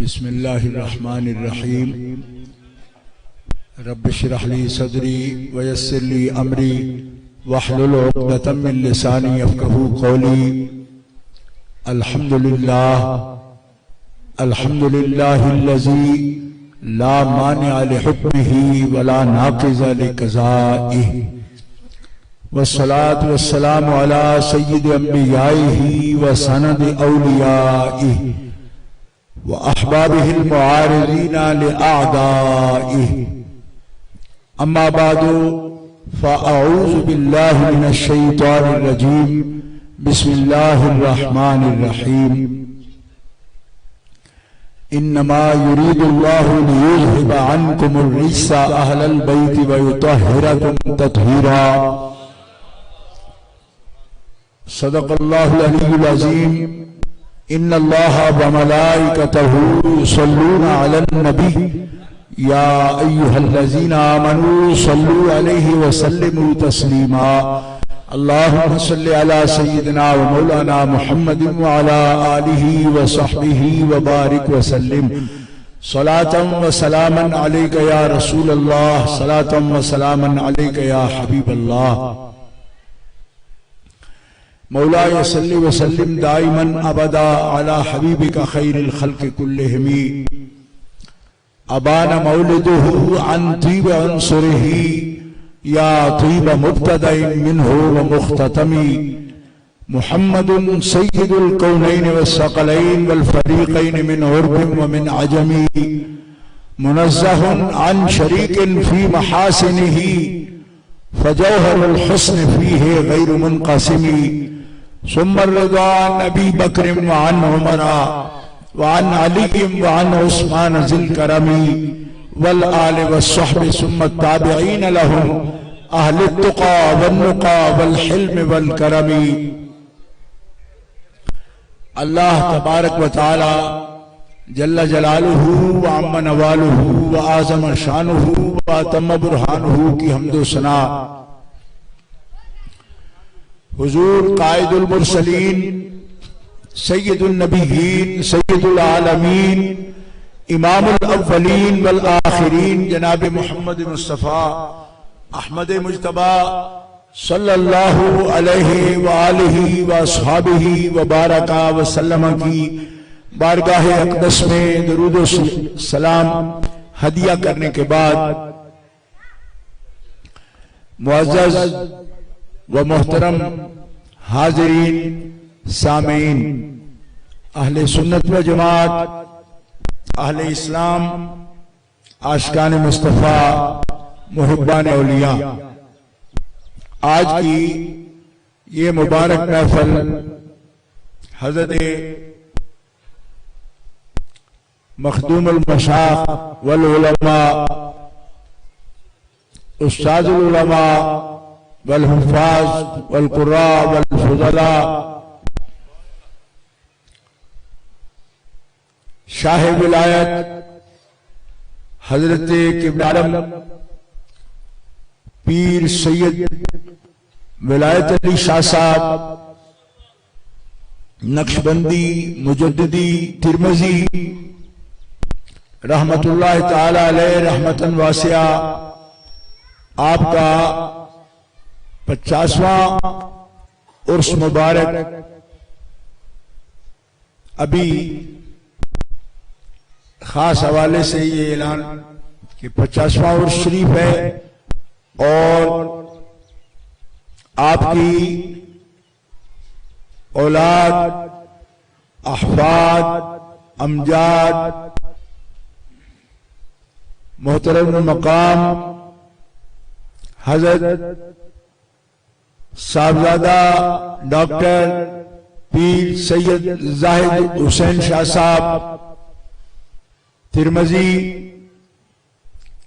बिस्मिल्लाहिर्रहमानिर्रहीम। रब्बि श्रह ली सदरी वयस्सिर ली अमरी वहलुल उक़दतम मिन लिसानी यफ़क़हू क़ौली। अल्हम्दुलिल्लाहिल्लज़ी ला मानिअ लिहुक्मिही वला नाक़िज़ लिक़ज़ाइही वस्सलातु वस्सलामु अला सय्यिदि अंबियाइही व सनदि औलियाइही व अहबाबिहिल मुआरिज़ीना लिअअदाइही। अम्मा बादु फ़अऊज़ु बिल्लाहि मिनश शैतानिर रजीम। बिस्मिल्लाहिर्रहमानिर्रहीम। इन्नमा युरीदुल्लाहु लियुज़हिबा अन्कुमुर रिज्सा अहलल बैति व युतahhirakum तत्हीरा। सदक़ल्लाहुल अलीयुल अज़ीम। इन्नल्लाहा व मलाइकतहु युसल्लूना अलन नबी या अय्युहल्लज़ीना आमनू सल्लू अलैहि व सल्लिमू तस्लीमा। अल्लाहुम्मा सल्लि अला सय्यिदिना व मौलाना मुहम्मदिन व अला आलिहि व सहबिहि व बारिक व सल्लिम। सलातन व सलामन अलैका या रसूलल्लाह, सलातन व सलामन अलैका या हबीबल्लाह। मौलाय सल्लि व सल्लिम दाइमन अबदा अला हबीबिका खैरिल खल्क़ि कुल्लिहिम। अबाना मौलिदुहु अन तीब अंसुरिही या तीब मुब्तदाइन मिन्हु व मुख्ततमी। मुहम्मदुन सय्यिदुल कौनैन व सकलैन वल फरीक़ैन मिन उर्बिन व मिन अजमी। मुनज़्ज़हुन अन शरीकिन फी महासिनिही फजौहरुल हुस्न फीहि गैरु मुनक़सिमी। सुम्मा रिज़ा अन अबी बकर व अन उमर व अन अली व अन उस्मान ज़िल करमी वल आलि व सहबि सुम्मा ताबिईन लहुम अहलुत तुक़ा वन नुक़ा वल हिल्म वल करमी। अल्लाह तबारक व तआला जल्ल जलालुहु व अम्मा नवालुहु व आज़म शानुहु व अतम्म बुरहानुहु की हम्दो सना हुजूर कायदुल मुरसलीन सय्यदुन नबिय्यीन सय्यदुल आलमीन इमामुल अव्वलीन वल आखिरीन जनाब मुहम्मद मुस्तफ़ा अहमद मुज्तबा सल्लल्लाहु अलैहि व आलिहि व अस्हाबिहि व बारका व सल्लम की बारगाह अक़दस में दरूद व सलाम हदिया करने के बाद मुअज़्ज़ज़ व मोहतरम हाज़िरीन सामीन, अहले सुन्नत व जमात, अहले इस्लाम, आशिकान मुस्तफ़ा, मुहिब्बान औलिया, आज की ये मुबारक महफ़िल हज़रत मखदूमुल मशाइख़ वल उलमा उस्ताज़ुल उलमा वल हुफ़ाज़ वल क़ुर्रा वल फ़ुज़ला शाह विलायत हजरत किबलारम पीर सैयद विलायत अली शाह साहब नक्शबंदी मुजद्दिदी तिरमिज़ी रहमतुल्लाह ताला अलैह रहमतन वासिया, आपका 50वां उर्स मुबारक अभी खास हवाले से ये ऐलान कि 50वां उर्स शरीफ है और आपकी औलाद, अहफाद, अमजाद, मोहतरम मकाम हजरत साहबजादा डॉक्टर पीर सैयद जाहिद हुसैन शाह साहब तिरमिज़ी,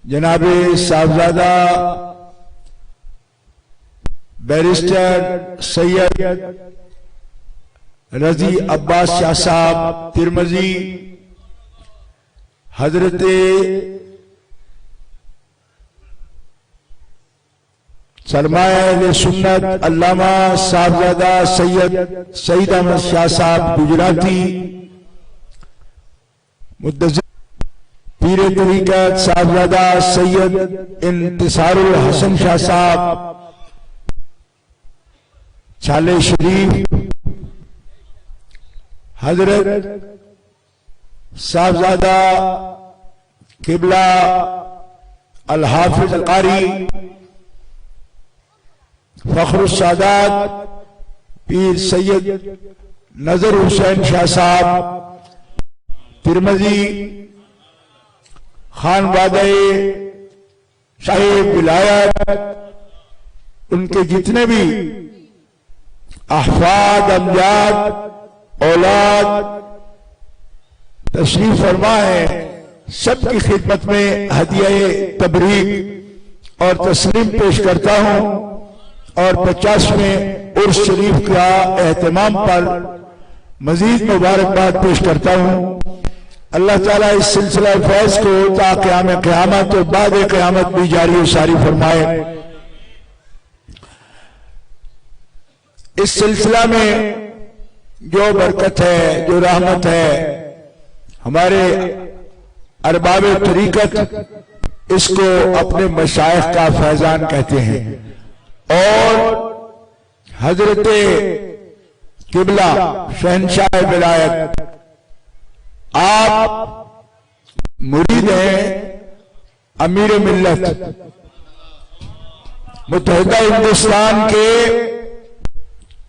जनाबे साहबजादा बैरिस्टर सैयद रजी अब्बास शाह साहब तिरमिज़ी, हजरत सरमाया सुन्नत अल्लामा साहबजादा सैयद सईद अहमद शाह साहब गुजराती, मुद्दज़िर पीर तरीक़त साहबजादा सैयद इंतिसारुल हसन शाह साहब छाले शरीफ, हजरत साहबजादा किबला अल हाफिज अल कारी फखरुस सादात पीर सैयद नजर हुसैन शाह साहब तिरमजी खान वादे साहिब विलायत, उनके जितने भी अहफाद अमजाद औलाद तशरीफ फरमा है, सबकी खिदमत में हदिया तबरीक और तस्लीम पेश करता हूं और 50वें उर्स शरीफ का एहतमाम पर मजीद मुबारकबाद पेश करता हूं। अल्लाह ताला इस सिलसिला फैज को ता क़याम क़यामत और बाद क़यामत भी जारी और सारी फरमाए। इस सिलसिला में जो बरकत है, जो रहमत है, हमारे अरबाब तरीक़त इसको अपने मशाइख का फैजान कहते हैं और हजरत किबला शहनशाह विलायत आप मुरीद हैं अमीर मिल्लत मुत्तहिदा हिंदुस्तान के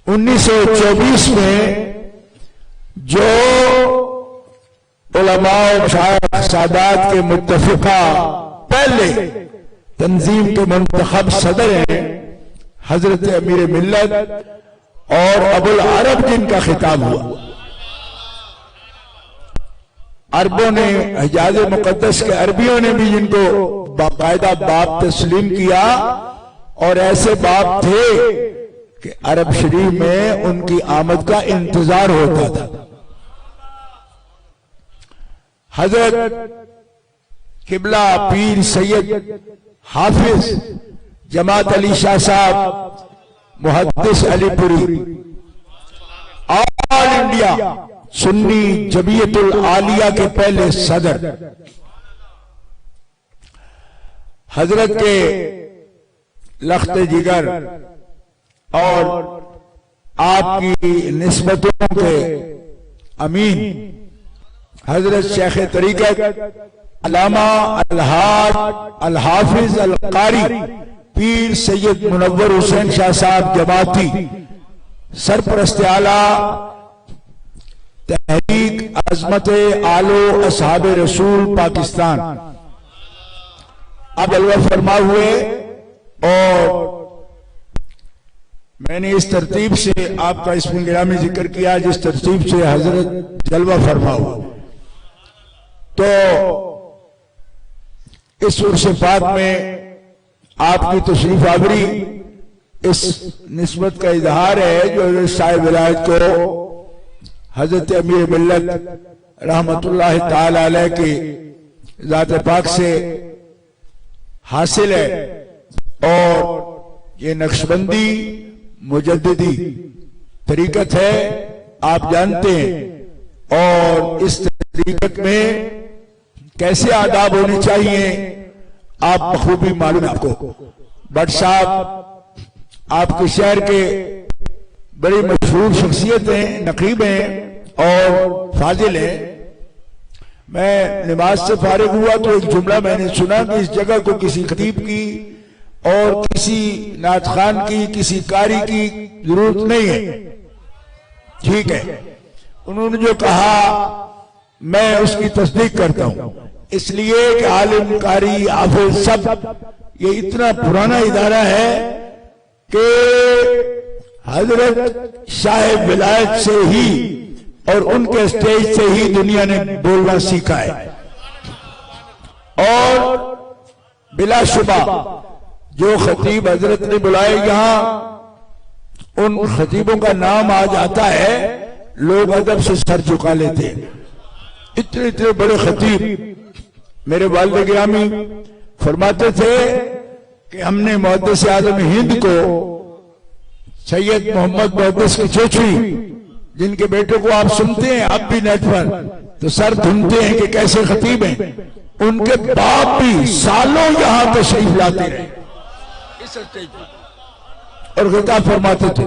1924 में जो उलमा और शायख सादात के मुत्तफिका पहले तंजीम के मुंतखब सदर हैं हजरत अमीर मिल्लत और अबुल अरब जिनका खिताब हुआ। अरबों ने, हिजाज मुकद्दस के अरबियों ने भी जिनको बाकायदा बाप तस्लीम किया और ऐसे बाप थे कि अरब शरीफ में उनकी आमद का इंतजार होता था। हजरत किबला पीर सैयद हाफिज जमात अली शाह साहब मुहद्दिस अलीपुरी ऑल इंडिया सुन्नी जमीयतुल आलिया के पहले सदर, हजरत के लख्त जिगर और आपकी निस्बतों के अमीन हजरत शेख तरीक़त अल्लामा अलहाज अल हाफिज अल कारी पीर सैयद मुनव्वर हुसैन शाह साहब जमाती सरपरस्त आला तहरीक अजमत आलो असहाब रसूल पाकिस्तान अब जलवा फरमा हुए और मैंने इस तरतीब से आपका इसमें गिरामी जिक्र किया जिस तरतीब से हजरत जलवा फरमा हुआ। तो इस उर्स पाक में आपकी तशरीफ आवरी इस निस्बत का इजहार है जो साहिब विलायत को हजरत अमीर मिल्लत रहमतुल्लाह ताला अलैह की ज़ात पाक से हासिल है और ये नक्शबंदी मुजद्दिदी तरीक़त है, आप जानते हैं। और इस तरीक़त में कैसे आदाब होने चाहिए आप बखूबी मालूम आपको। भट्ट साहब आपके शहर के बड़ी मशहूर शख्सियत हैं, नकीब हैं और फाजिल हैं। मैं नमाज से फारिग हुआ तो एक जुमला मैंने सुना कि इस जगह को किसी खतीब की और किसी नात खान की, किसी कारी की जरूरत नहीं है। ठीक है, उन्होंने जो कहा मैं उसकी तस्दीक करता हूं, इसलिए कि आलिम कारी हाफिज सब ये इतना पुराना इदारा है कि हजरत शाह विलायत से ही और उनके स्टेज से ही दुनिया ने बोलना सीखा है। और बिलाशुबा जो खतीब हजरत ने बुलाए यहां, उन खतीबों का नाम आ जाता है, लोग अदब से सर झुका लेते हैं। इतने इतने बड़े खतीब मेरे वालिद गिरामी फरमाते थे कि हमने मुहद्दिस आज़म हिंद को सैयद मोहम्मद मुहद्दिस की चोचरी, जिनके बेटे को आप सुनते हैं अब भी नेट पर, तो सर धुनते हैं कि कैसे खतीब हैं। उनके बाप भी सालों यहां तशरीफ लाते रहे इस स्टेज पर और खिताब फरमाते थे।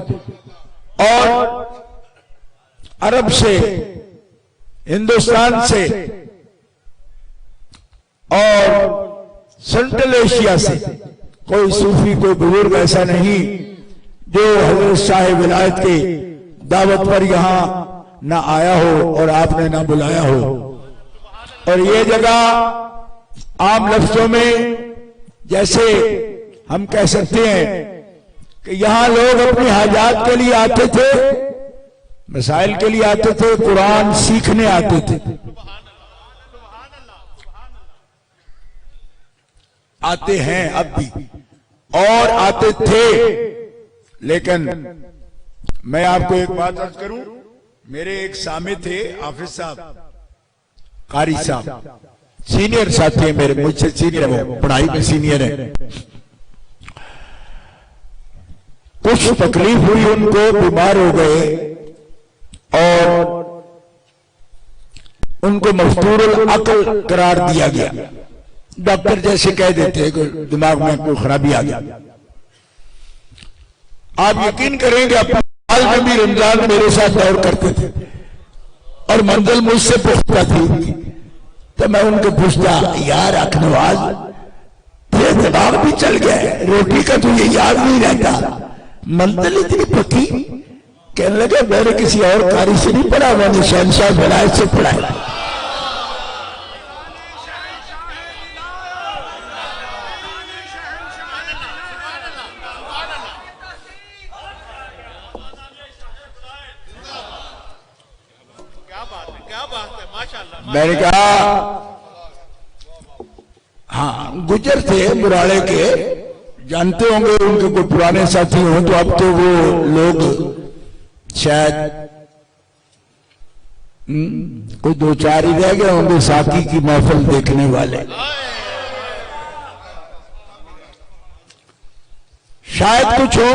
और अरब से, हिंदुस्तान से और सेंट्रल एशिया से कोई सूफी, कोई बुजुर्ग ऐसा नहीं जो हजरत शाह विलायत के दावत पर यहां ना आया हो और आपने ना बुलाया हो। और ये जगह आम लफ्जों में जैसे हम कह सकते हैं कि यहां लोग अपनी हाजात के लिए आते थे, मसाइल के लिए आते थे, कुरान सीखने आते थे, आते हैं अब भी और आते थे। लेकिन मैं आपको एक बात अर्ज करूं, मेरे एक सामे थे हाफिज साहब, कारी साहब, सीनियर साथी है मेरे, मुझसे सीनियर है, वो पढ़ाई में सीनियर है। कुछ तकलीफ हुई उनको, बीमार हो गए और उनको मफतूरुल अक्ल करार दिया गया। डॉक्टर जैसे कह देते हैं कि दिमाग में कोई खराबी आ गया। आप यकीन करेंगे अपने हाल में भी रमजान मेरे साथ दौड़ करते थे और मंजिल मुझसे पुख्ता थी। तो मैं उनको पूछता, यार अखनवाज तेरे दिमाग भी चल गया है, रोटी का तुझे याद नहीं रहता, मंजिल इतनी पक्की। कहने लगे मैंने किसी और कारी से नहीं पढ़ा, मैंने शहनशाह विलायत से पढ़ा है। मैंने कहा हाँ, गुजर थे मुराड़े के, जानते होंगे उनके कोई पुराने साथी हों तो अब तो वो लोग शायद कोई दो चार ही रह गए होंगे साकी की महफिल देखने वाले, शायद कुछ हो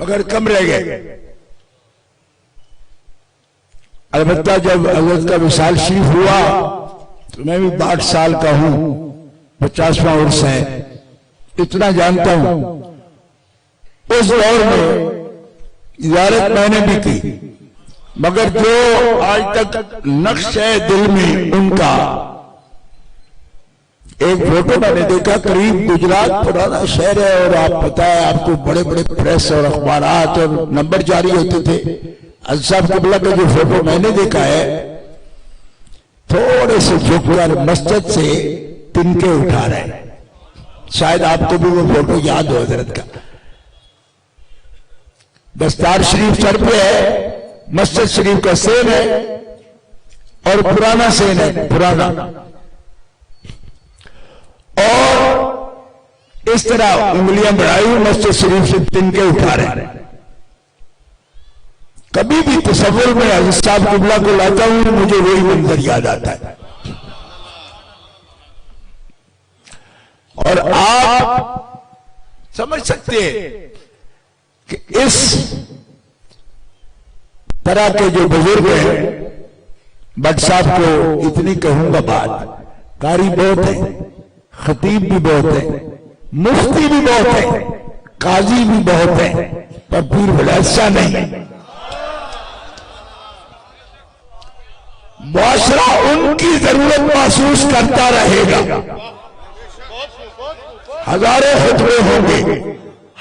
मगर कम रह गए। अलबत्ता जब हजरत का विसाल शरीफ हुआ तो मैं भी 62 साल का हूं, 50वां उर्स है, इतना जानता हूं। उस दौर में इजारत मैंने भी की, मगर जो आज तक नक्श है दिल में उनका, एक फोटो मैंने देखा, करीब गुजरात पुराना शहर है और आप पता है आपको बड़े बड़े प्रेस और अखबारात और नंबर जारी होते थे। साहब क़िबला का जो फोटो मैंने देखा है, थोड़े से झुककर मस्जिद से तिनके उठा रहे हैं। शायद आपको भी वो फोटो याद हो हजरत का। दस्तार शरीफ सर पे है, मस्जिद शरीफ का सेन है और पुराना सेन है, पुराना। और इस तरह उंगलियां बढ़ाई हुई मस्जिद शरीफ से तिनके उठा रहे हैं। कभी भी तसव्वुर में हज़रत साहब क़िबला को लाता हूं, मुझे वही मंजर याद आता है। और आप समझ सकते हैं कि इस तरह के जो बुजुर्ग हैं, भट्ट साहब को इतनी कहूंगा बात, कारी बहुत है, खतीब भी बहुत है, मुफ्ती भी बहुत है, काजी भी बहुत है, पर पीर विलायत शाह नहीं। मुआशरा उनकी जरूरत महसूस करता रहेगा। हजारों खुतबे होंगे,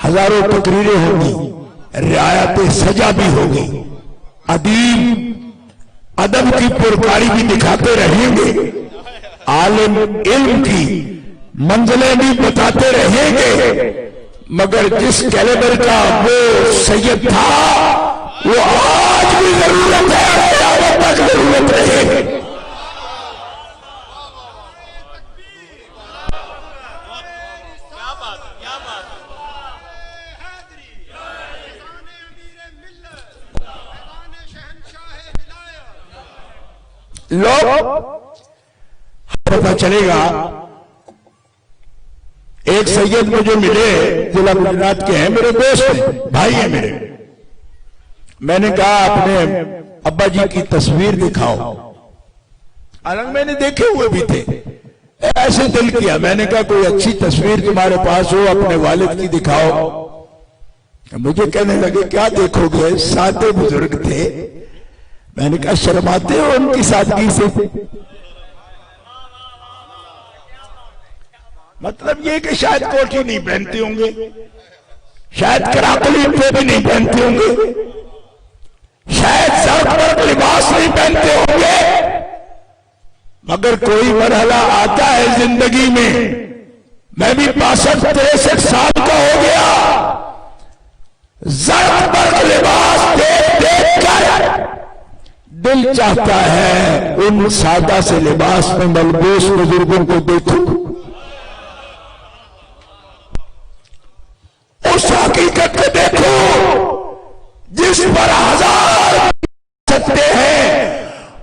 हजारों तकरीरें होंगी, रियायत सजा भी होगी, अदीब अदब की पुरकारी भी दिखाते रहेंगे, आलिम इल्म की मंजिलें भी बताते रहेंगे। मगर जिस कैलेबर का वो सैयद था, वो आज भी जरूरत है, क़यामत तक जरूरत रहेगी। लोग पता चलेगा, एक सैयद मुझे मिले, जिला गुजरात के हैं, मेरे दोस्त हैं, भाई हैं मेरे। मैंने कहा अपने अब्बा जी की तस्वीर दिखाओ, हालांकि मैंने देखे हुए भी थे। ऐसे दिल किया, मैंने कहा कोई अच्छी तस्वीर तुम्हारे पास हो अपने वालिद की दिखाओ। मुझे कहने लगे क्या देखोगे, सादे बुजुर्ग थे। मैंने कहा शर्माते हो उनकी सादगी से? मतलब ये कि शायद कोठी नहीं पहनते होंगे, शायद कराकली पे भी नहीं पहनते होंगे, शायद सर लिबास नहीं पहनते होंगे, मगर कोई मरहला आता है जिंदगी में। मैं भी 62-63 साल का हो गया, जर्द बर्द लिबास देख देख कर दिल चाहता है उन सादा से लिबास में मलबूस बुजुर्गों को देखूं, उस हकीकत को देखो जिस पर हजार सकते हैं।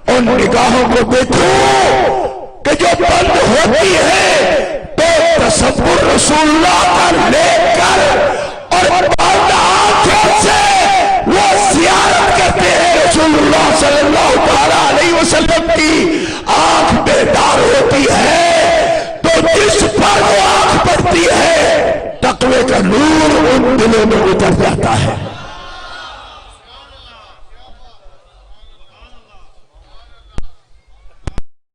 उन निगाहों को देखो कि जो बंद होती है तो तसव्वुर रसूलुल्लाह का लेकर और बंद आंखों से वो ज़ियारत करते हैं रसूलुल्लाह सल्लल्लाहु अलैहि वसल्लम की। आंख बेदार होती है तो जिस पर वो आंख पड़ती है तकवे का नूर उन दिलों में उतर जाता है।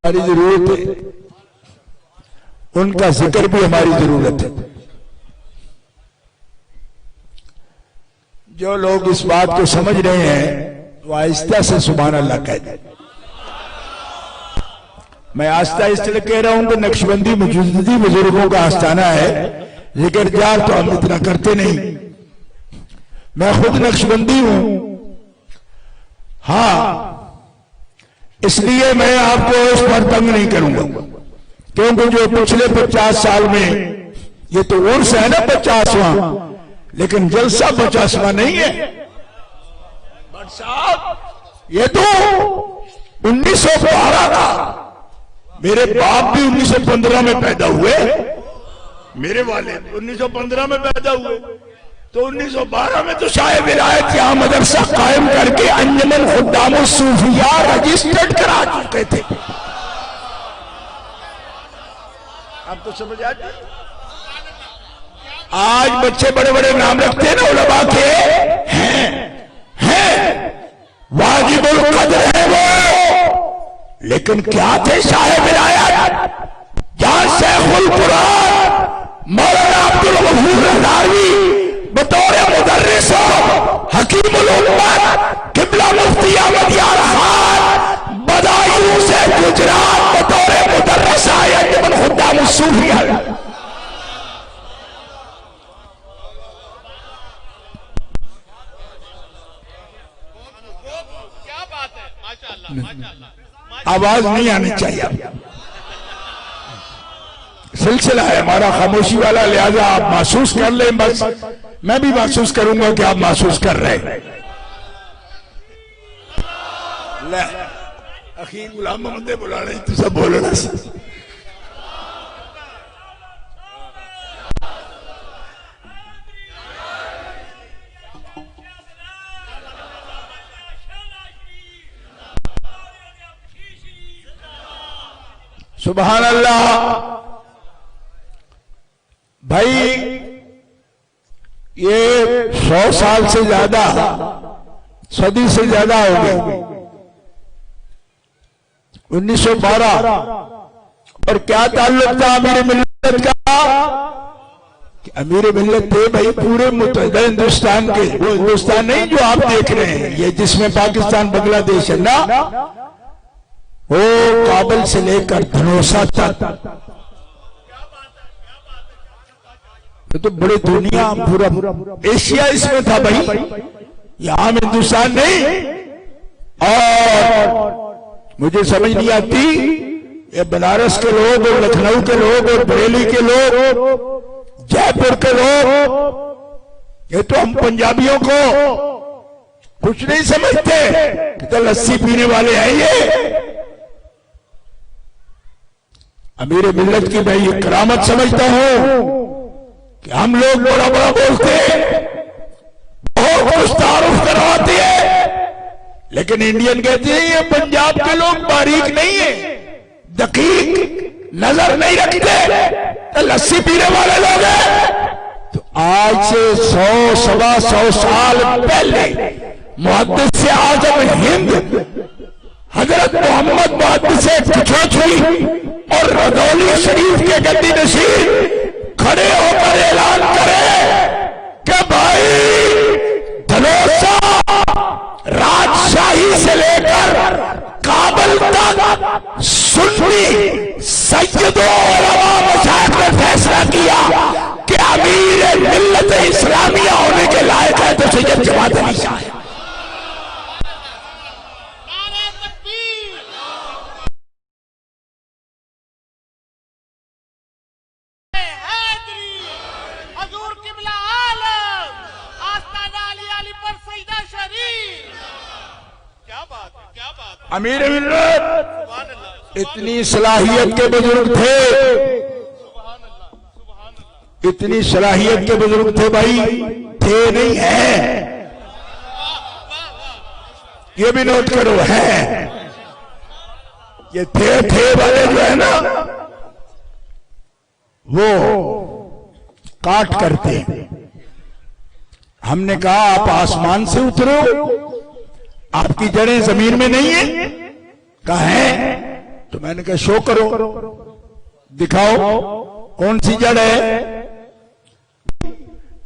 हमारी जरूरत है, उनका जिक्र भी हमारी जरूरत है। जो लोग इस बात को समझ रहे हैं वो आहिस्ता से सुभान अल्लाह कह दें। मैं आहिस्ता इसलिए कह रहा हूं कि नक्शबंदी मुजद्दिदी बुजुर्गों का आस्थाना है, जिक्र जार तो हम इतना करते नहीं। मैं खुद नक्शबंदी हूं, हां, इसलिए मैं आपको इस पर तंग नहीं करूंगा, क्योंकि जो पिछले 50 साल में, ये तो उर्स है ना 50वां, लेकिन जलसा 50वां नहीं है। बट साहब ये तो 1912 का, मेरे बाप भी 1915 में पैदा हुए, मेरे वाले 1915 में पैदा हुए, तो 1912 में तो शाह विलायत यहाँ मदरसा कायम करके अंजुमन खुद्दामुस सूफिया रजिस्टर्ड करा चुके थे। आप तो समझ आते। आज बच्चे बड़े बड़े नाम रखते हैं ना उलमा के, हैं वाजिबुल कद्र है वो, लेकिन क्या थे शाह विलायत? जहां शेखुल कुरान मौलाना अब्दुल गफूर रज़ावी बतौर मुदर्रिस हकीमुल उम्मत किबला मुफ्ती अहमद यार खान बदायूं से गुजरात बतौर मुदर्रिस आए अंजुमन खुद्दामुस सूफिया। क्या बात है, माशाअल्लाह माशाअल्लाह। आवाज नहीं आनी चाहिए, सिलसिला है हमारा खामोशी वाला, लिहाजा आप महसूस कर लें, बस मैं भी महसूस करूंगा कि आप महसूस कर रहे हैं। अखीर गुलाम मोहम्मद बुला रहे तो सब बोलना। सुभान अल्लाह। भाई ये 100 साल से ज्यादा, सदी से ज्यादा हो गई, 1912। और क्या ताल्लुक था अमीर मिल्लत का? अमीर मिल्लत थे भाई पूरे मुत्तहिदा हिंदुस्तान के। वो हिंदुस्तान नहीं जो आप देख रहे हैं, ये जिसमें पाकिस्तान बांग्लादेश है ना, वो काबुल से लेकर धनौसा तक, तो बड़ी दुनिया पूरा एशिया इसमें था भाई, यहां हिंदुस्तान नहीं। और मुझे समझ नहीं आती ये बनारस के लोग और लखनऊ के लोग और बरेली के लोग, जयपुर के लोग, ये तो हम पंजाबियों को कुछ नहीं समझते कि तो लस्सी पीने वाले हैं ये। अमीर मिल्लत की मैं ये करामत समझता हूं कि हम लोग बड़ा बड़ा बोलते हैं, बहुत कुछ तारुफ करवाते हैं, लेकिन इंडियन कहते हैं ये पंजाब के लोग बारीक नहीं है। दकीक नजर नहीं रखते तो लस्सी पीने वाले लोग हैं। तो आज से 100-125 साल पहले मुहद्दिस आज़म हिंद हजरत मोहम्मद मुहद्दिस कचौथी और रदौली शरीफ के गद्दी नशीन खड़े होकर ऐलान करे कि भाई धनोसा राजशाही से लेकर काबल तक सुन्नी सैयदों और अवाम मशाइख ने फैसला किया कि अमीर मिल्लत इस्लामिया होने के लायक है तो सैयद जमात अली शाह है। अमीर मिल्लत इतनी सलाहियत के बुजुर्ग थे, इतनी सलाहियत के बुजुर्ग थे भाई, थे नहीं है, ये भी नोट करो, है ये थे वाले जो है ना वो काट करते हैं। हमने कहा आप आसमान से उतरो, आपकी जड़ें जमीन में नहीं है, कहा है, तो मैंने कहा शो करो, दिखाओ कौन सी जड़ है।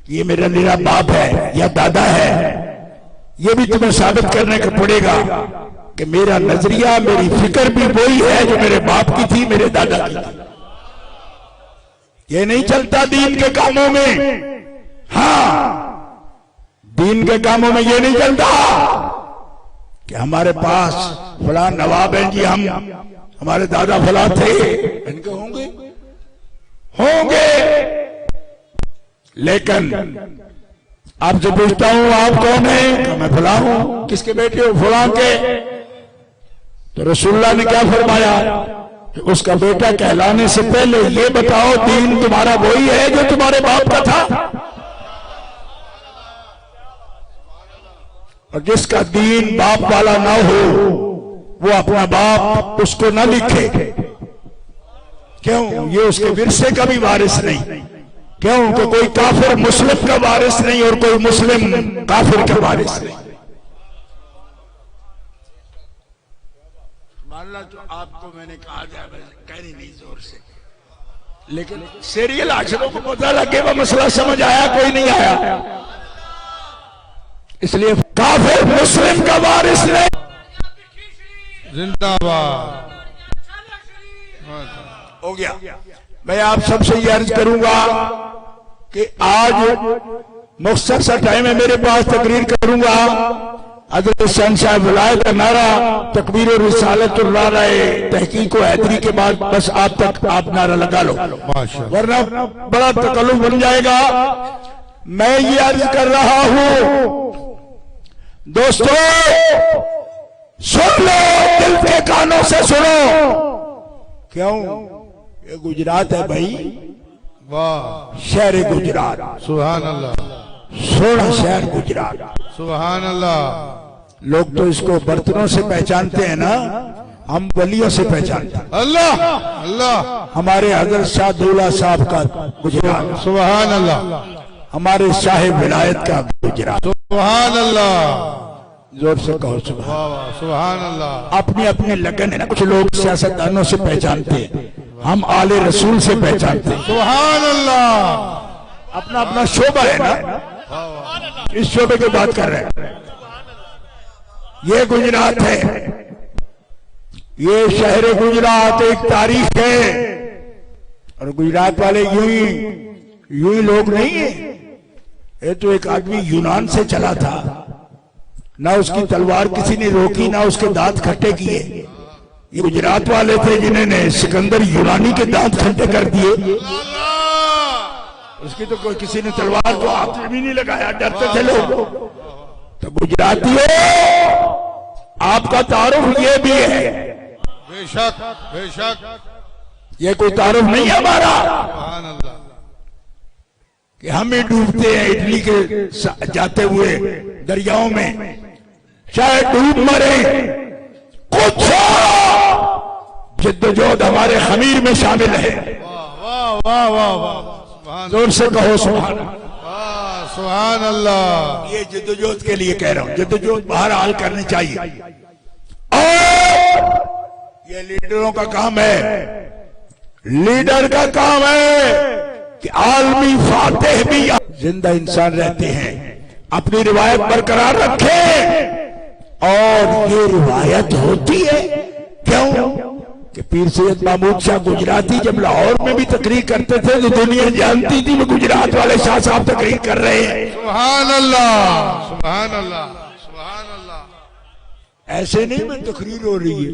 ये मेरा निरा बाप है या दादा है, ये भी तुम्हें साबित करने का पड़ेगा कि मेरा नजरिया, मेरी फिक्र भी वही है जो मेरे बाप की थी, मेरे दादा की थी। ये नहीं चलता दीन के कामों में, हाँ दीन के कामों में ये नहीं चलता कि हमारे पास फलां नवाब हैं जी, हमारे दादा फलां थे, इनके होंगे लेकिन आपसे पूछता हूं आप कौन है, मैं फलां हूं। किसके बेटे हो? फलां के। तो रसूलुल्लाह ने क्या फरमाया कि उसका बेटा कहलाने से पहले ये बताओ दीन तुम्हारा वही है जो तुम्हारे बाप का था। और जिसका दीन बाप वाला ना हो वो अपना बाप उसको ना लिखे। क्यों? ये उसके विरसे का भी वारिस नहीं। क्यों? कि कोई काफिर मुस्लिम का वारिस नहीं और कोई मुस्लिम काफिर का वारिस नहीं। मानला तो आपको मैंने कहा जाए, कहनी नहीं जोर से, लेकिन सीरियल आखिरों को पता लगे वो मसला समझ आया, कोई नहीं आया। इसलिए काफिर मुस्लिम का वारिस नहीं। जिंदाबाद हो गया। मैं आप सबसे ये अर्ज करूंगा कि आज मुख्तसर सा टाइम है मेरे पास, तकरीर करूंगा। हज़रत शहंशाह विलायत का नारा तकबीर और रिसालत और नाराए तहकीक व हैदरी के बाद बस आप नारा लगा लो, वरना बड़ा तकल्लुफ बन जाएगा। मैं ये अर्ज कर रहा हूं दोस्तों, सुन लो, दिल के कानों से सुनो। क्यों? ये गुजरात है भाई, वाह, शहर गुजरात, सुभान अल्लाह, सोना शहर गुजरात, सुभान अल्लाह। लोग तो इसको बर्तनों से पहचानते हैं ना, हम वलियों से पहचानते हैं। अल्लाह अल्लाह, हमारे हजरत शाह दौला साहब का गुजरात, सुभान अल्लाह, हमारे शाह विलायत का गुजरात, सुभान अल्लाह, जोर से कहो सुभान। सुभान अल्लाह। अपनी अपनी लगन है ना, कुछ लोग सियासतदानों से पहचानते हैं, हम आले रसूल से पहचानते हैं। सुभान अल्लाह। अपना अपना शोबा है ना, इस शोबे की बात कर रहे हैं। ये गुजरात है, ये शहर गुजरात एक तारीख है। और गुजरात वाले यूं ही लोग नहीं है। ये तो एक आदमी यूनान से चला था, ना उसकी तलवार किसी ने रोकी, ना उसके दांत खट्टे किए। ये गुजरात वाले थे जिन्होंने सिकंदर यूनानी के दांत खट्टे कर दिए। उसकी तो कोई किसी ने तलवार को हाथ में भी नहीं लगाया, डरते थे लोग। तो गुजरातियों, आपका तारुफ ये भी है। बेशक बेशक, ये कोई तारुफ नहीं है हमारा सुभान अल्लाह, कि हम ही डूबते हैं इटली के जाते हुए दरियाओं में, चाहे डूब मरे, कुछ जिद्दोजहद हमारे खमीर में शामिल है। वाह वाह वाह वाह, जोर से कहो सुभान। सुभान अल्लाह। ये जिद्दोजहद के लिए कह रहा हूं, जिद्दोजहद बहरहाल करनी चाहिए। और ये लीडरों का काम है, लीडर का काम है कि आलमी फातेह भी जिंदा इंसान रहते हैं, अपनी रिवायत बरकरार रखें। और ये रिवायत होती है क्यों कि पीर सैयद महमूद शाह गुजराती जब लाहौर में भी तकरीर करते थे तो दुनिया जानती थी वो गुजरात वाले शाह साहब तकरीर कर रहे हैं। सुभान अल्लाह, सुभान अल्लाह, सुभान अल्लाह। ऐसे नहीं में तकरीर हो रही है,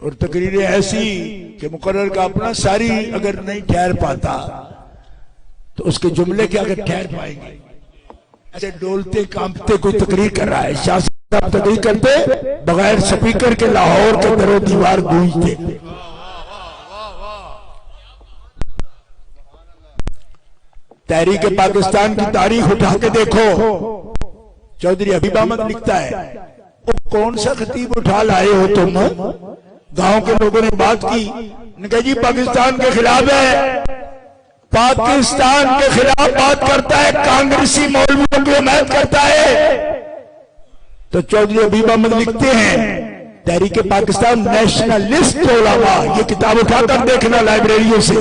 और तकरीरें ऐसी कि मुकर्रर का अपना सारी अगर नहीं ठहर पाता तो उसके जुमले के अगर ठहर पाएंगे। ऐसे डोलते कांपते कोई तकरीर कर रहा है, शाह साहब तकरीर करते बगैर स्पीकर के लाहौर के दरो दीवार गूंजते। तहरीक पाकिस्तान की तारीख उठा के देखो, चौधरी हबीब अहमद लिखता है वो कौन सा खतीब उठा लाए हो तुम। गांव के लोगों ने बात की, कहा जी पाकिस्तान के खिलाफ है, पाकिस्तान के खिलाफ बात करता है, कांग्रेसी मौलवियों की हिमायत करता है। तो चौधरी हबीब अहमद लिखते हैं तहरीक पाकिस्तान नेशनलिस्ट उलमा, ये किताब उठाकर देखना लाइब्रेरियों से।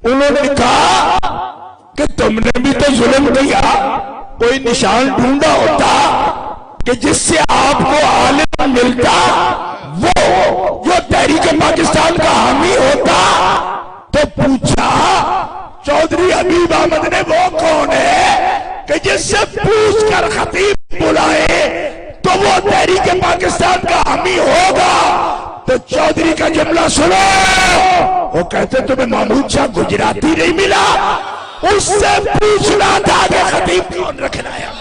उन्होंने कहा कि तुमने भी तो जुल्म किया, कोई निशान ढूंढा होता कि जिससे आपको आलिम मिलता, वो जो तहरीक पाकिस्तान का हामी होता। तो पूछा चौधरी हबीब अहमद ने वो कौन है कि जिससे पूछ कर खतीब बुलाए तो वो तहरीक पाकिस्तान का हामी होगा। तो चौधरी का जुमला सुनो, वो कहते तुम्हें महमूद शाह गुजराती नहीं मिला, उससे पूछना था कि खतीब कौन रखना है।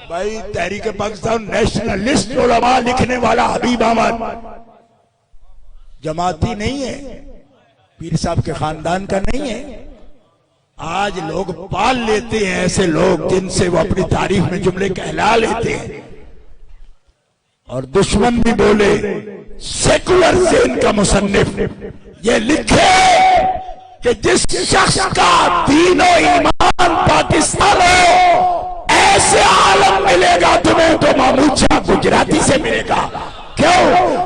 भाई तहरीक पाकिस्तान नेशनलिस्ट उलमा लिखने वाला हबीब अहमद जमाती नहीं है, पीर साहब के खानदान का नहीं है। आज लोग पाल लेते हैं ऐसे लोग जिनसे वो अपनी तारीफ में जुमले कहला लेते हैं, और दुश्मन भी बोले सेकुलर से इनका मुसन्निफ ये लिखे कि जिस शख्स का दीनो ईमान पाकिस्तान हो ऐसे आलम मिलेगा तुम्हें तो महमूद शाह गुजराती से मिलेगा। क्यों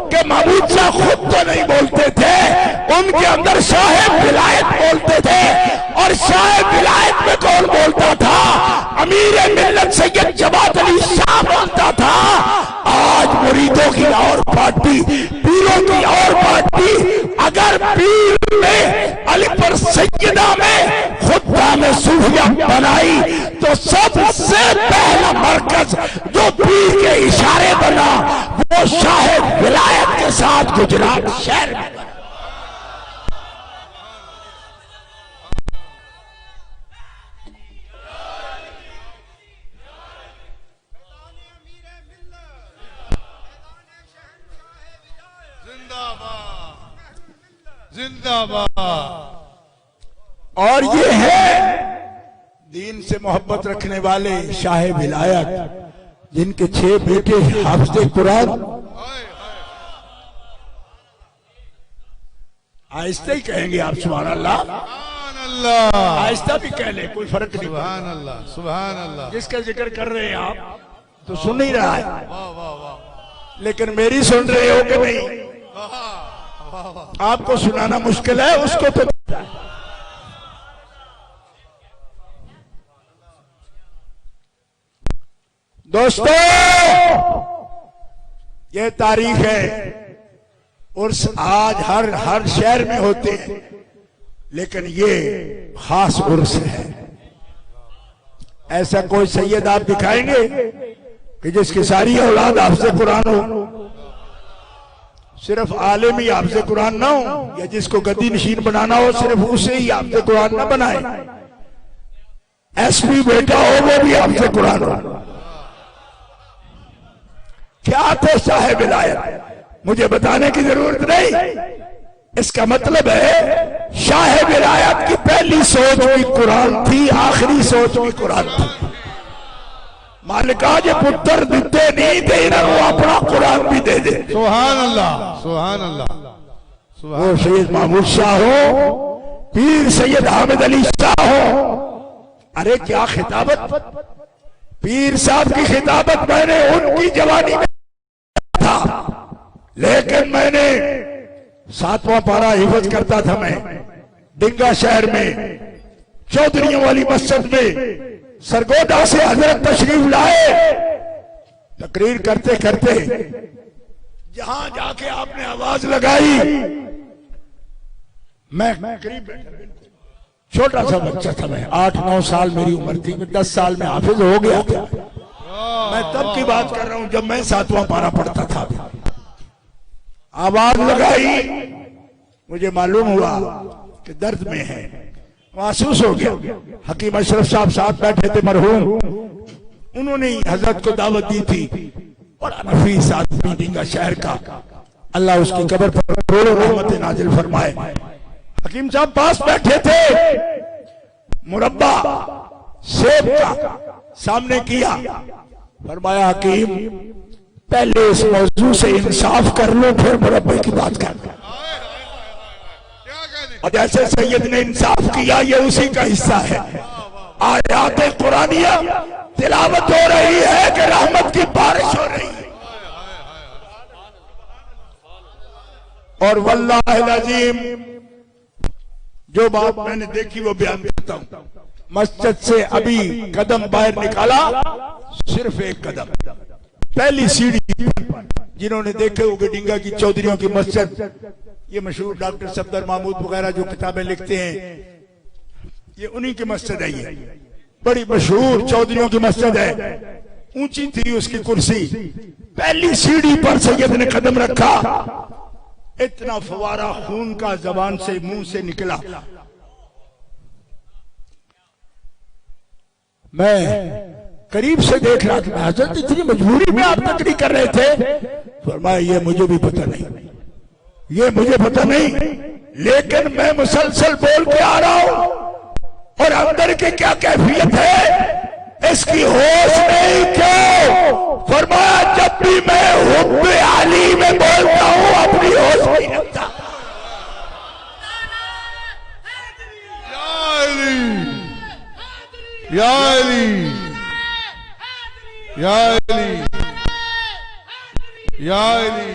कि महमूद शाह खुद तो नहीं बोलते थे, उनके अंदर शाह विलायत बोलते थे। और शाह विलायत में कौन बोलता था? अमीर मिल्लत सैयद जमात अली शाह बोलता था। आज मुरीदों की और पार्टी, पीरों की और पार्टी, अगर पीर ने अली पर सैयदा में खुदा में सूफिया बनाई तो सबसे पहला मरकज जो पीर के इशारे बना वो शाह विलायत के साथ गुजरात शहर में बना। जिंदाबाद। और ये है दीन से मोहब्बत रखने वाले शाह विलायत, जिनके 6 बेटे हाफिज़े कुरान। आहिस्ता ही कहेंगे आप सुभान अल्लाह, सुभान अल्लाह, आहिस्ता भी कह ले, कोई फर्क नहीं। सुभान अल्लाह, सुभान अल्लाह। जिसका जिक्र कर रहे हैं आप तो सुन ही रहा है, वाह वाह वाह। लेकिन मेरी सुन रहे हो कि नहीं? आपको सुनाना मुश्किल है, उसको तो दोस्तों ये तारीख है। उर्स आज हर शहर में होते हैं, लेकिन ये खास उर्स है। ऐसा कोई सैयद आप दिखाएंगे कि जिसकी सारी औलाद हाफिज़े कुरान हो? सिर्फ आलिम ही हाफिज़े कुरान ना हो, या जिसको गद्दी नशीन बनाना हो सिर्फ उसे ही हाफिज़े कुरान ना बनाए। एसपी बेटा हो वो भी हाफिज़े कुरान हो। क्या थे शाह विलायत? मुझे बताने की जरूरत नहीं। इसका मतलब है शाह विलायत की पहली सोच भी कुरान थी, आखिरी सोच भी कुरान थी। मालिका जे पुत्र दिते नहीं थे इन्होंने अपना कुरान भी दे दे। सुभान अल्लाह, सुभान अल्लाह, वो सैयद महमूद शाह हो, पीर सैयद हामिद अली शाह हो। अरे क्या खिताबत, पीर साहब की खिताबत मैंने उनकी जवानी में था, लेकिन मैंने 7वां पारा हिफज करता था मैं डिंगा शहर में चौधरियों वाली मस्जिद में। सरगोदा से हजरत तशरीफ लाए, तकरीर करते करते जहां जाके आपने आवाज लगाई, मैं करीब छोटा सा बच्चा था, मैं 8-9 साल मेरी उम्र थी, मैं 10 साल में हाफिज हो गया था। मैं तब की बात कर रहा हूं जब मैं 7वां पारा पढ़ता था। आवाज लगाई, मुझे मालूम हुआ कि दर्द में है, महसूस हो गया। हकीम अशरफ साहब साथ बैठे थे मरहूम, उन्होंने हजरत को दावत दी थी। बड़ा नफीस आदमी डिंगा शहर का, अल्लाह उसकी कब्र पर करोड़ों रहमतें नाजिल फरमाए। हकीम साहब पास बैठे थे, मुरब्बा सेब का सामने किया, फरमाया हकीम पहले इस मौजू से इंसाफ कर लो फिर मुरब्बे की बात कर। और जैसे सैयद ने इंसाफ किया, ये उसी का हिस्सा है। आयात कुरानिया तिलावत हो रही है कि रहमत की बारिश हो रही है। और वल्लाह अज़ीम जो बात मैंने देखी वो बयान करता हूं। मस्जिद से अभी कदम बाहर निकाला, सिर्फ एक कदम, पहली सीढ़ी, जिन्होंने देखे होंगे डिंगा की चौधरियों की मस्जिद, ये मशहूर डॉक्टर सफदर महमूद वगैरह जो किताबें लिखते हैं, ये उन्हीं की मस्जिद है। ये बड़ी मशहूर चौधरियों की मस्जिद है, ऊंची थी उसकी कुर्सी। पहली सीढ़ी पर सैयद ने कदम रखा, इतना फवारा खून का जबान से मुंह से निकला। मैं करीब से देख रहा था, हजरत इतनी मजबूरी में आप तकरीर कर रहे थे। फरमाया ये मुझे भी पता नहीं, ये मुझे पता नहीं, लेकिन मैं मुसलसल बोल के आ रहा हूं और अंदर की क्या कैफियत है इसकी होश नहीं क्यों। फरमाया जब भी मैं हुब्बे आली में बोलता हूं अपनी होश नहीं रखता। या अली, या अली, या अली,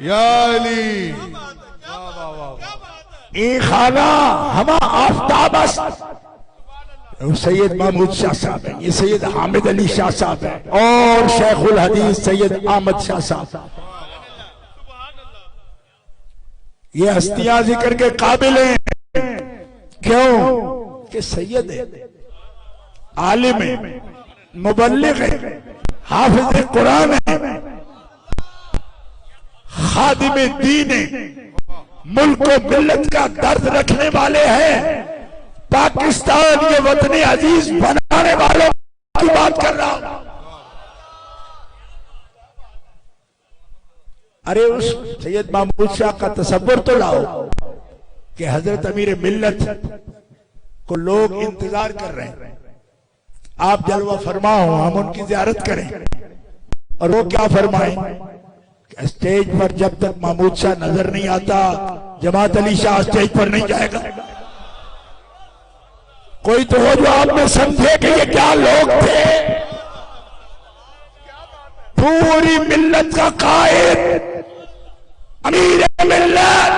या अली, ये खाना हमा आफ्ताबस सैयद महमूद शाह साहब है, ये सैयद हामिद अली शाह साहब है और शेखुल हदीस सैयद अहमद शाह साहब। ये हस्तियां जिक्र के काबिल हैं, क्यों कि सैयद है, आलिम है, मुबल्लिग है, हाफिज कुरान है, खादिम दीन है, मुल्क को मिल्लत का दर्द रखने वाले हैं, पाकिस्तान ये वतन अजीज बनाने वालों की बात कर रहा हूं। अरे उस सैयद महमूद शाह का तसव्वुर तो लाओ कि हजरत अमीर मिल्लत को लोग इंतजार कर रहे हैं, आप जलवा फरमाओ, हम उनकी ज़ियारत करें। और वो क्या फरमाएं, स्टेज पर जब तक महमूद शाह नजर नहीं आता, जमात अली शाह स्टेज पर नहीं जाएगा। कोई तो हो जो आप में समझे कि ये क्या लोग थे। पूरी मिल्लत का कायद अमीर मिल्लत,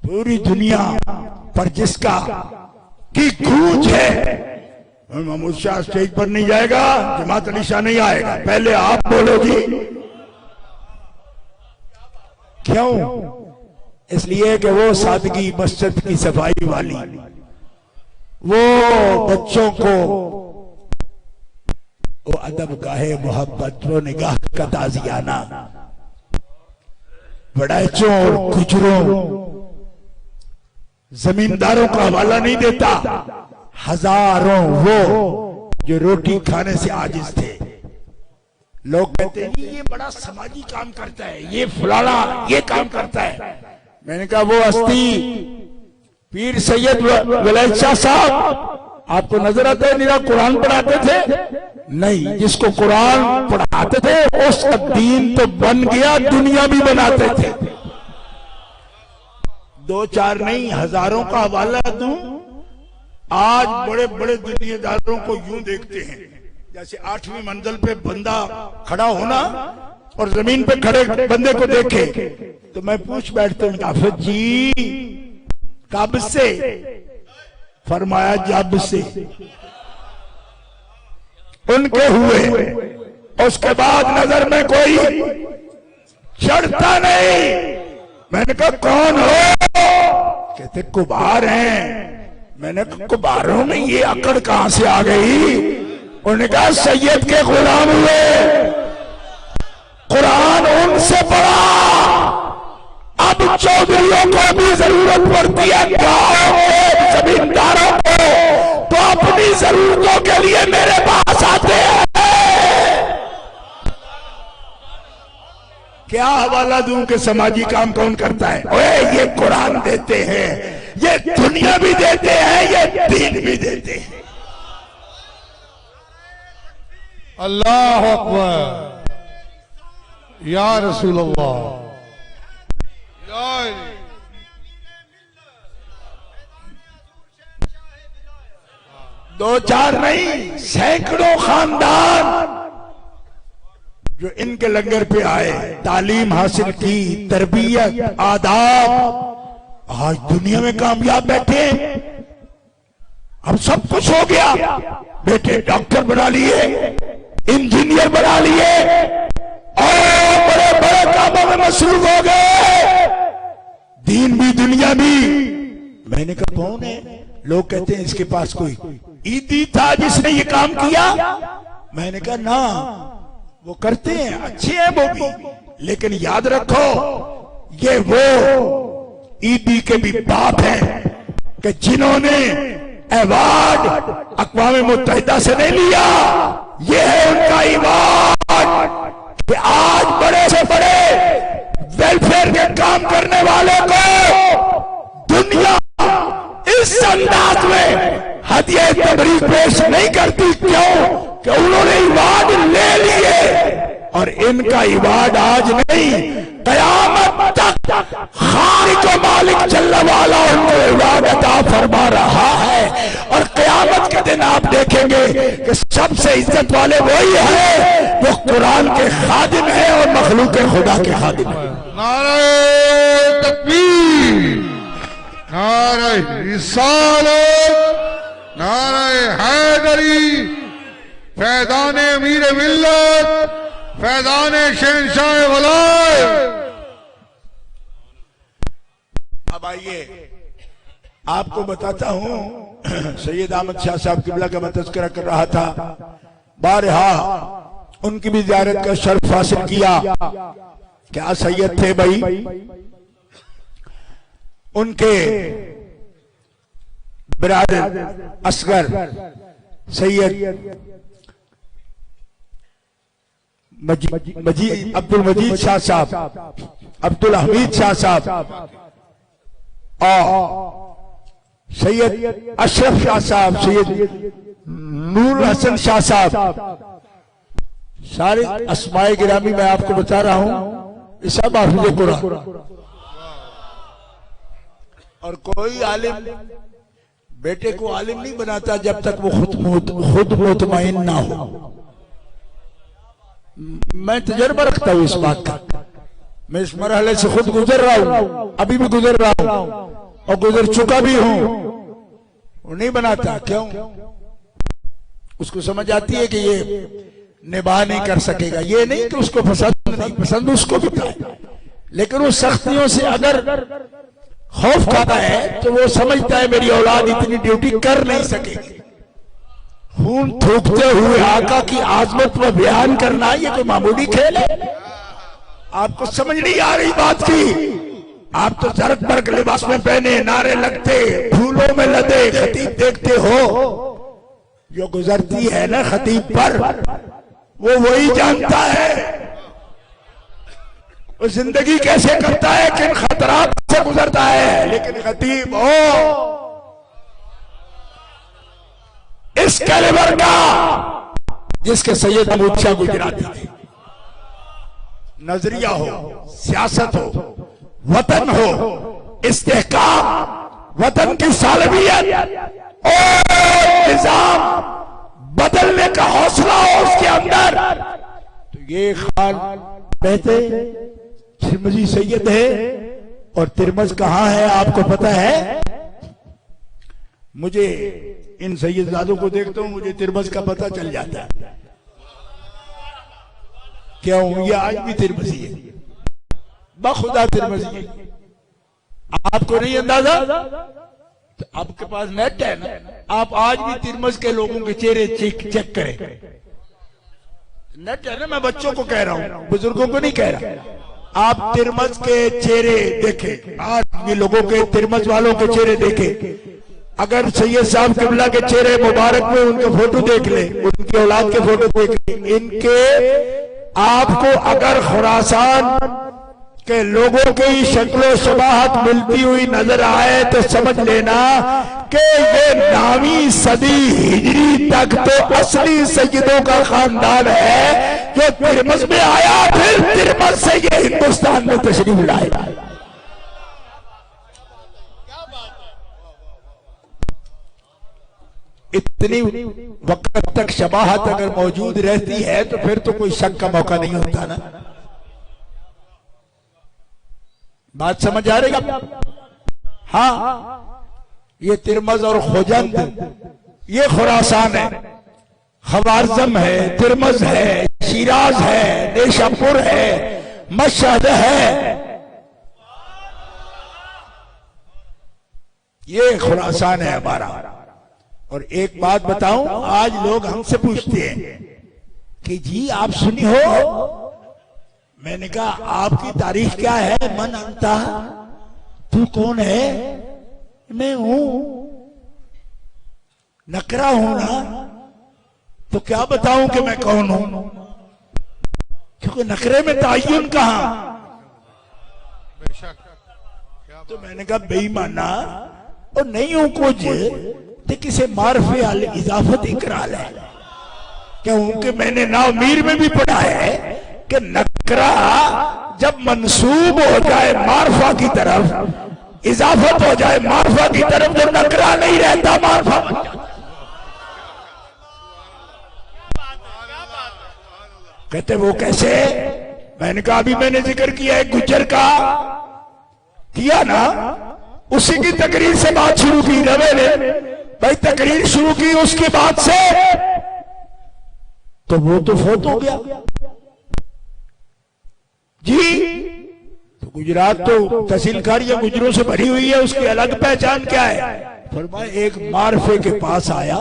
पूरी दुनिया पर जिसका की गूंज है, महमूद शाह स्टेज पर नहीं जाएगा, जमात अली शाह नहीं आएगा। पहले आप बोलो जी, क्यों? इसलिए कि वो सादगी, मस्जिद की सफाई वाली, वो बच्चों को वो अदब गाहे मोहब्बत, वो निगाह का ताजियाना, बड़ैचों और गुजरों जमींदारों का हवाला नहीं देता, हजारों वो जो रोटी खाने से आजिज थे। लोग कहते हैं ये बड़ा समाजी काम करता है, ये फलाना ये काम करता है। मैंने कहा वो हस्ती पीर सैयद वलैद शाह साहब आपको नजर आता है निरा कुरान पढ़ाते थे? नहीं, जिसको कुरान पढ़ाते थे उसका दीन तो बन गया, दुनिया भी बनाते थे। दो चार नहीं, हजारों का हवाला दूं। आज बड़े बड़े दुनियादारों को यूं देखते हैं जैसे 8वीं मंजिल पे बंदा खड़ा होना और जमीन पे खड़े बंदे को देखे तो मैं पूछ बैठता हूं, हाफिज जी कब से? फरमाया जब से उनके हुए, उसके बाद नजर में कोई चढ़ता नहीं। मैंने कहा कौन हो? कहते कुबार हैं। मैंने कहा कुबारों में ये अकड़ कहां से आ गई? उन्होंने कहा सैयद के गुलाम हुए, कुरान उनसे पढ़ा। अब चौधरियों को भी जरूरत पड़ती है, गांव के जमींदारों को, तो अपनी जरूरतों के लिए मेरे पास आते हैं। क्या हवाला दूं कि समाजी काम कौन करता है? ओए ये कुरान देते हैं, ये दुनिया भी देते हैं, ये दीन भी देते हैं। अल्लाह अकबर, या रसूल अल्लाह, या दो चार नहीं, सैकड़ों खानदान जो इनके लंगर पे आए, तालीम हासिल की, तरबियत, आदाब, आज दुनिया में कामयाब बैठे। अब सब कुछ हो गया, बेटे डॉक्टर बना लिए, इंजीनियर बना लिए और बड़े बड़े कामों में मसरूफ हो गए, दीन भी दुनिया भी। मैंने कहा कौन है? लोग कहते हैं इसके पास कोई ईदी था जिसने ये काम किया। मैंने कहा ना, वो करते हैं, अच्छे हैं वो भी, लेकिन याद रखो ये वो ईदी के भी बाप हैं कि जिन्होंने अवार्ड अक़वाम मुत्तहिदा से नहीं लिया। ये है उनका अवार्ड कि आज बड़े से बड़े वेलफेयर के काम करने वाले को दुनिया इस अंदाज में हदिया तबरीक पेश नहीं करती। क्यों? कि उन्होंने अवार्ड ले लिए और इनका अवार्ड आज नहीं, कयामत तक खालिक व मालिक जल्ल वाला उनको अवार्ड अता फरमा रहा है। और कयामत के दिन आप देखेंगे कि सबसे इज्जत वाले वही है जो कुरान के खादिम है और मखलूक खुदा के खादिम है। नारे तकबीर, नारे रिसालत, नारे हैदरी, फैज़ाने अमीर मिल्लत, फैज़ाने शहंशाह वलाय। अब आइए आपको बताता हूं, सैयद अहमद शाह साहब किबला का मैं तज़किरा कर रहा था। बारहा उनकी भी ज़ियारत का शर्फ हासिल किया। क्या सैयद थे भाई? उनके बिरादर असगर सैयद अब्दुल मजीद शाह साहब, अब्दुल हमीद शाह साहब और सैयद अशरफ शाह साहब, सैयद नूर हसन शाह साहब, सारे अस्माए गिरामी मैं आपको बता रहा हूं, ये सब हाफिज़े कुरान। और कोई आलिम बेटे को आलिम नहीं बनाता जब तक वो खुद मुतमईन ना हो। मैं तजर्बा रखता हूं इस बात का, मैं इस मरहले से खुद गुजर रहा हूं, अभी भी गुजर रहा हूं और गुजर चुका भी हूं। वो नहीं बनाता, क्यों? उसको समझ आती है कि ये निभा नहीं कर सकेगा। ये नहीं कि उसको पसंद नहीं, पसंद उसको भी था, लेकिन उस सख्तियों से अगर खौफ खाता है तो वो समझता है मेरी औलाद इतनी ड्यूटी कर नहीं सकेगी। खून थूकते हुए आका की आजमत में बयान करना ये कोई मामूली खेल है? आपको समझ नहीं आ रही बात की? आप तो जरक बरक लिबास में पहने, नारे लगते, फूलों में लदे खतीब देखते हो। जो गुजरती है ना खतीब पर, वो वही जानता है वो जिंदगी कैसे करता है, किन खतरात से गुजरता है। लेकिन खतीब हो इस कैलिबर का जिसके सैयद अहमद शाह गुजराती थे। नजरिया हो, सियासत हो, वतन हो, इस्तेहकाम, वतन की सालमियत और निजाम बदलने का हौसला हो उसके अंदर, तो ये खान कहते तिरमिज़ी सैयद है। और तिरमिज़ कहां है आपको पता है? मुझे इन सैयदजादों को देखता हूं, मुझे तिरमिज़ का पता चल जाता है। क्या हूं? ये आज भी तिरमिज़ी है, बखुदा तिरमिज़ी है। आपको नहीं अंदाजा? तो आपके पास नेट है ना, आप आज भी तिरमिज़ के लोगों के चेहरे चेक करें। नेट है ना, मैं बच्चों को कह रहा हूं, बुजुर्गों को नहीं कह रहा। आप तिरमिज़ के चेहरे देखें, आज भी लोगों के, तिरमिज़ वालों के चेहरे देखें। अगर सैयद साहब किबला के चेहरे मुबारक में उनके फोटो देख ले, उनकी औलाद के फोटो देख ले, इनके आपको अगर खुरासान के लोगों की शक्लो शबाहत मिलती हुई नजर आए तो समझ लेना कि ये नामी सदी हिजरी तक तो असली सैयदों का खानदान है जो तिरमिज़ में आया, फिर तिरमिज़ से ये हिंदुस्तान में तशरीफ लाया। इतनी वक्त तक शबाहत अगर मौजूद रहती है तो फिर तो कोई शक का मौका नहीं होता ना। बात समझ आ रही है? हाँ, ये तिरमिज़ और खुजंद ये खुरासान है, खवारज़म है, तिरमिज़ है, शिराज है, नेशापुर है, मशहद है, ये खुरासान है हमारा। और एक बात बताऊं, आज लोग हमसे पूछते हैं कि जी आप सुनी हो? मैंने कहा आपकी तारीख क्या है? मन अंता, तू कौन है? मैं हूं, नकरा हूं ना, तो क्या बताऊं कि मैं कौन हूं? क्योंकि नकरे में ताय्युन कहां। तो मैंने कहा बेईमाना, और नहीं हूं कुछ तो किसे मारफे अल इजाफत इकरा ले। क्योंकि मैंने नाव मीर में भी पढ़ा है कि नकरा जब मंसूब हो जाए मारफा की तरफ, इजाफत हो जाए मारफा की तरफ, जो नकरा नहीं रहता मारफा बन जाता। कहते वो कैसे? मैंने कहा अभी मैंने जिक्र किया है गुज्जर का, किया ना, उसी की तकरीर से बात शुरू की। रवे ने भाई तकरीर शुरू की उसके बाद से, तो वो तो फौत हो गया जी। तो गुजरात तो तहसीलकारियां गुजरों से भरी हुई है, उसकी अलग पहचान क्या है? फरमाया एक मारफे के पास आया,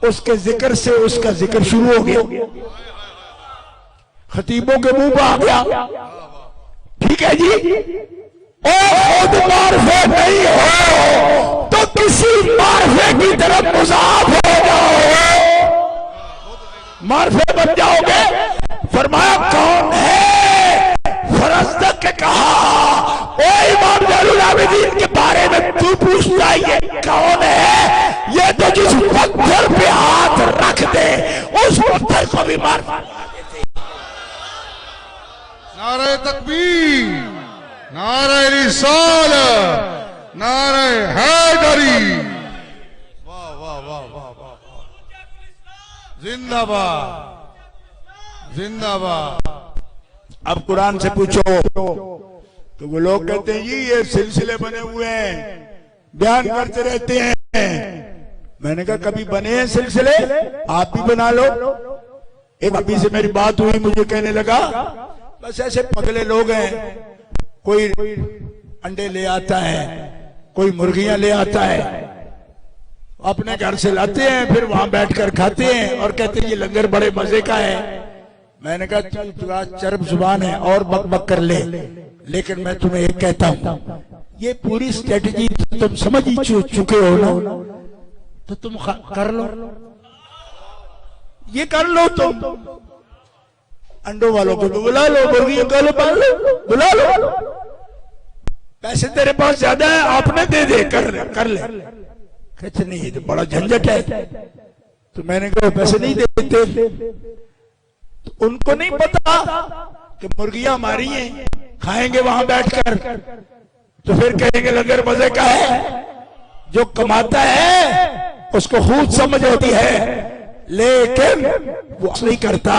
उसके जिक्र से उसका जिक्र शुरू हो गया, खतीबों के मुंह पर आ गया। ठीक है जी, खुद मारफे नहीं हो तो किसी मारफे की तरफ मुजाफ हो जाओ, मारफे बन जाओगे। फरमाया कौन है? फरज़्दक़ के कहा ओ इमाम ज़ैनुल आबिदीन के बारे में तू पूछता है ये कौन है? ये तो जिस पत्थर पे हाथ रख दे उस पत्थर को भी मार देते। नारे तकबीर, नारे रिसालत, नारे हैदरी, वाह वाह वाह वाह वाह, जिंदाबाद जिंदाबाद। अब कुरान से पूछो तो वो लोग कहते हैं जी ये सिलसिले बने हुए हैं, बयान करते रहते हैं। मैंने कहा कभी बने हैं सिलसिले? आप भी बना लो। एक अभी से मेरी बात हुई, मुझे कहने लगा बस ऐसे पगले लोग हैं, कोई अंडे ले आता है, कोई मुर्गियां ले आता है, अपने घर से लाते हैं, फिर वहां बैठकर खाते हैं और कहते हैं ये लंगर बड़े मजे का है। मैंने कहा तू चरब जुबान है और बक बक कर ले, लेकिन मैं तुम्हें एक कहता हूं, ये पूरी स्ट्रेटजी तुम समझ ही चुके हो ना, तो तुम कर लो, ये कर लो। तुम अंडों वालों को बुला लो, मुर्गियों को पाल लो, बुला लो, पैसे तेरे पास ज्यादा है, आपने दे दे, कर ले। कहते नहीं ये तो बड़ा झंझट है। तो मैंने कहा पैसे नहीं देते। तो उनको नहीं पता कि मुर्गियां हमारी हैं, खाएंगे वहां बैठकर, तो फिर कहेंगे लंगर मजे का है। जो कमाता है उसको खूब समझ होती है, लेकिन वो नहीं करता,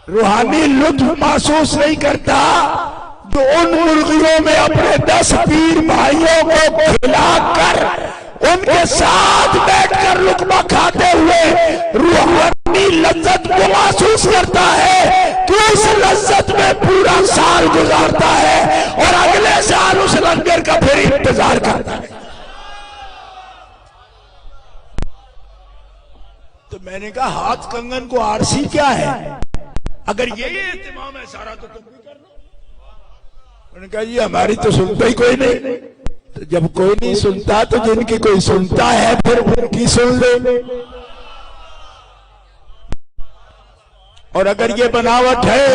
रूहानी लुत्फ महसूस नहीं करता जो उन मुर्गियों में अपने 10 पीर भाइयों को खिलाकर उनके साथ बैठकर लुकमा खाते हुए रूहानी लज्जत को महसूस करता है, कि उस लज्जत में पूरा साल गुजारता है और अगले साल उस लंगर का फिर इंतजार करता है। तो मैंने कहा हाथ कंगन को आरसी क्या है? अगर ये इत्मीनान है सारा तो तुम भी कर लो। उन्होंने कहा जी हमारी तो सुनता ही कोई नहीं। तो जब कोई नहीं सुनता तो जिनकी कोई सुनता है फिर उनकी सुन ले। और अगर ये बनावट है,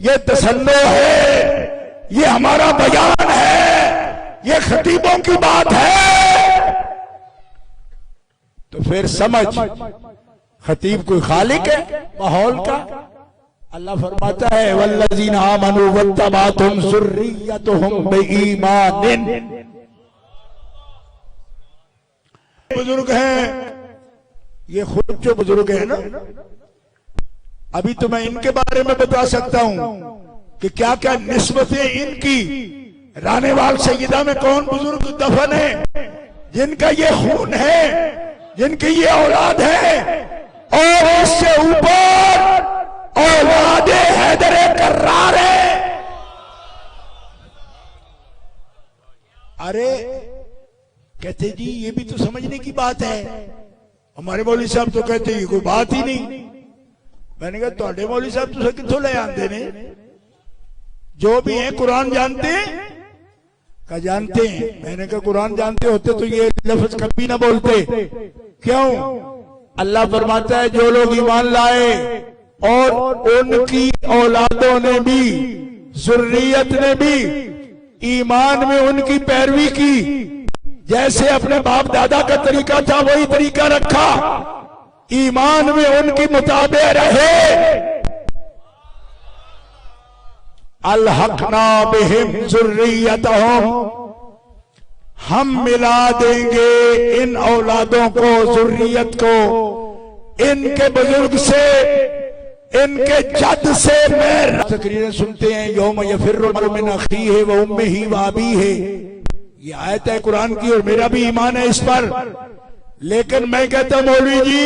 ये तसन्नो है, ये हमारा बयान है, ये खतीबों की बात है, तो फिर समझ खतीब कोई खालिक है माहौल का। अल्लाह फरमाता है वल्लज़ीना आमनू वत्तबातहुम ज़ुर्रिय्यतुहुम बिईमानिन। बुजुर्ग हैं, ये खुद जो बुजुर्ग है ना, अभी तो मैं इनके बारे में बता सकता हूं कि क्या क्या निस्बतें इनकी। रानेवाल सैयदा में कौन बुजुर्ग दफन है जिनका ये खून है, जिनकी ये औलाद है, और इससे ऊपर औलादे हैदरे कर्रार है। अरे कहते जी ये भी तो समझने की बात है। हमारे मौलवी साहब तो कहते ये कोई बात ही नहीं। मैंने कहा तुहाडे मौलवी साहब तुसे कित्थों ले आंदे ने? जो भी है कुरान जानते हैं? का जानते हैं। मैंने कहा कुरान जानते होते तो ये लफ्ज कभी ना बोलते। क्यों? अल्लाह फरमाता है जो लोग ईमान लाए और उनकी औलादों ने भी, ज़ुर्रियत ने भी ईमान में उनकी पैरवी की, जैसे अपने बाप दादा का तरीका था वही तरीका रखा, ईमान में उनकी मुताबिक रहे। अलहकना बिहिम ज़ुर्रियतहुम, हम मिला देंगे इन औलादों को, ज़ुर्रियत को, इनके बुजुर्ग से, इनके जद से। मैं तकरीरें सुनते हैं यौम यफिर्रुल मर्उ मिन अखीही व उम्मिही व अबीही, ये आयत है कुरान की और मेरा भी ईमान है इस पर। लेकिन मैं कहता मौलवी जी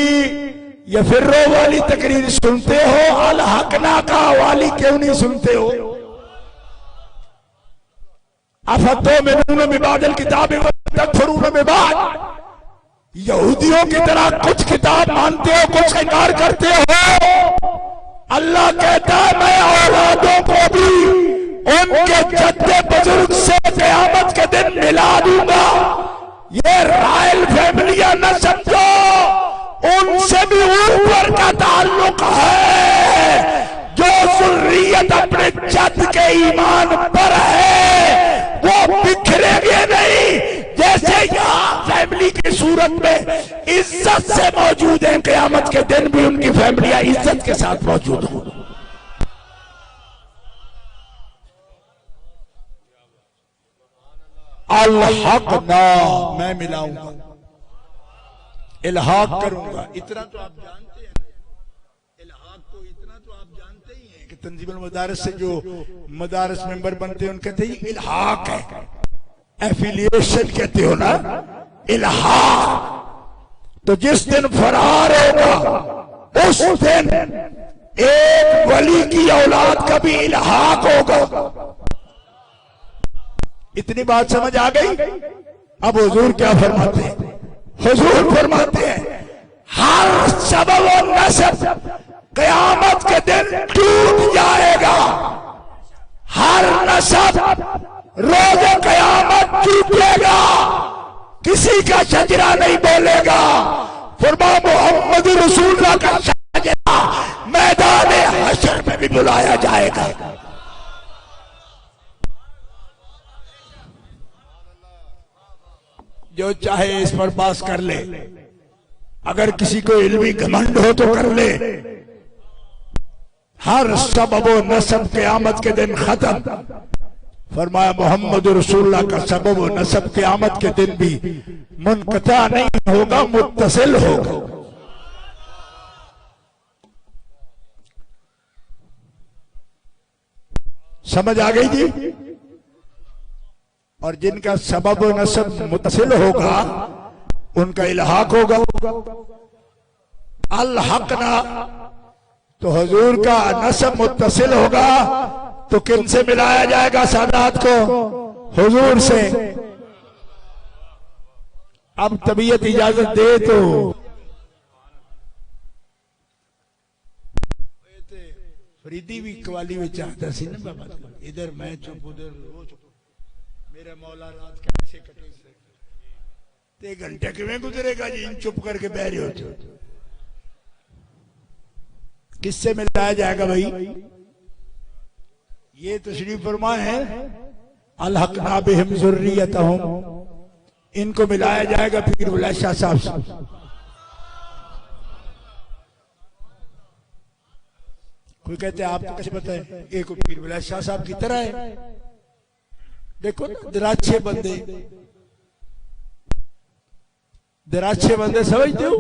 यफिर्रो वाली तकरीर सुनते हो, अल हकना का वाली क्यों नहीं सुनते हो? अफतो मिनून बिबादिल किताब व तकफुरून बिबाद, यहूदियों की तरह कुछ किताब मानते हो, कुछ इनकार करते हो। अल्लाह कहता है मैं औलादों को भी उनके जद्दे बुजुर्ग से क़यामत के दिन मिला दूंगा। ये रॉयल फैमिलियां न समझो, उनसे भी ऊपर का ताल्लुक है। जो ज़ुर्रियत अपने जद के ईमान पर है वो बिखरेंगे नहीं। जैसे यहाँ फैमिली की सूरत में इज्जत से मौजूद है, क़यामत के दिन भी उनकी फैमिलियां इज्जत के साथ मौजूद हों। अल-हक ना, मैं मिलाऊंगा, इल्हाक करूंगा। इतना तो आप जानते हैं, इल्हाक तो इतना तो आप जानते ही हैं कि तंजीमुल मदारिस से जो मदारिस मेंबर बनते हैं उनके कहते हैं इल्हाक है, एफिलिएशन कहते हो ना, इल्हाक। तो जिस दिन फरार होगा उस दिन एक वली की औलाद का भी इल्हाक होगा। इतनी बात समझ आ गई? अब हुजूर क्या फरमाते हैं? हुजूर फरमाते हैं हर सबब और नसब क़यामत के दिन टूट जाएगा। हर नसब रोज़ क़यामत टूटेगा, किसी का शजरा नहीं बोलेगा। फरमा मोहम्मद रसूलुल्लाह का शजरा मैदान हशर में भी बुलाया जाएगा। जो चाहे इस पर बात कर ले, अगर किसी को इल्मी घमंड हो तो कर ले। हर सबब व नसब क़यामत के दिन खत्म। फरमाया मोहम्मद रसूलुल्लाह का सबब व नसब क़यामत के दिन भी मुनक़ता नहीं होगा, मुत्तसिल होगा। समझ आ गई जी? और जिनका सबब व नसब मुत्तसिल होगा उनका इल्हाक होगा। अल हक ना, तो हुजूर का नसब मुत्तसिल होगा तो किन से मिलाया जाएगा सादात को? हुजूर से। अब तबीयत इजाजत दे तो फरीदी भी कवाली में चाहता सी ना बाबा, इधर मैं चुप उधर वो चुप, मेरा मौला रात कैसे कटे ते घंटे किवें गुजरेगा जी, इन चुप करके बह रहे हो। किससे मिलाया जाएगा भाई? ये तशरीफ फरमा है अलहकना बिहिम ज़ुर्रियतहुम, इनको मिलाया जाएगा पीर उलैया शाह साहब से। कोई कहते हैं आपको कैसे पता है? एक पीर उलैया शाह साहब की तरह है। देखो दराचे बंदे, दराचे बंदे समझते हो?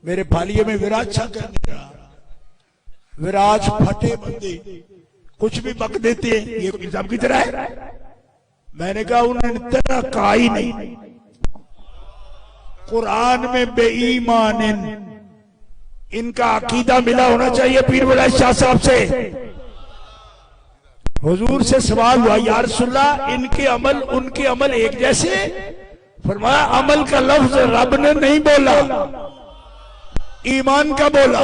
मेरे फालिये में विराज छा कर दिया, विराज फटे बंदे कुछ भी बक देते हैं, ये इल्जाम की तरह है। मैंने कहा उन्होंने तरह कहा ही नहीं। कुरान में बेईमान इनका अकीदा मिला होना चाहिए पीर उलैया शाह साहब से। हुजूर से सवाल हुआ या रसूलल्लाह इनके अमल उनके अमल एक जैसे? फरमाया अमल का लफ्ज रब ने नहीं बोला, ईमान का बोला।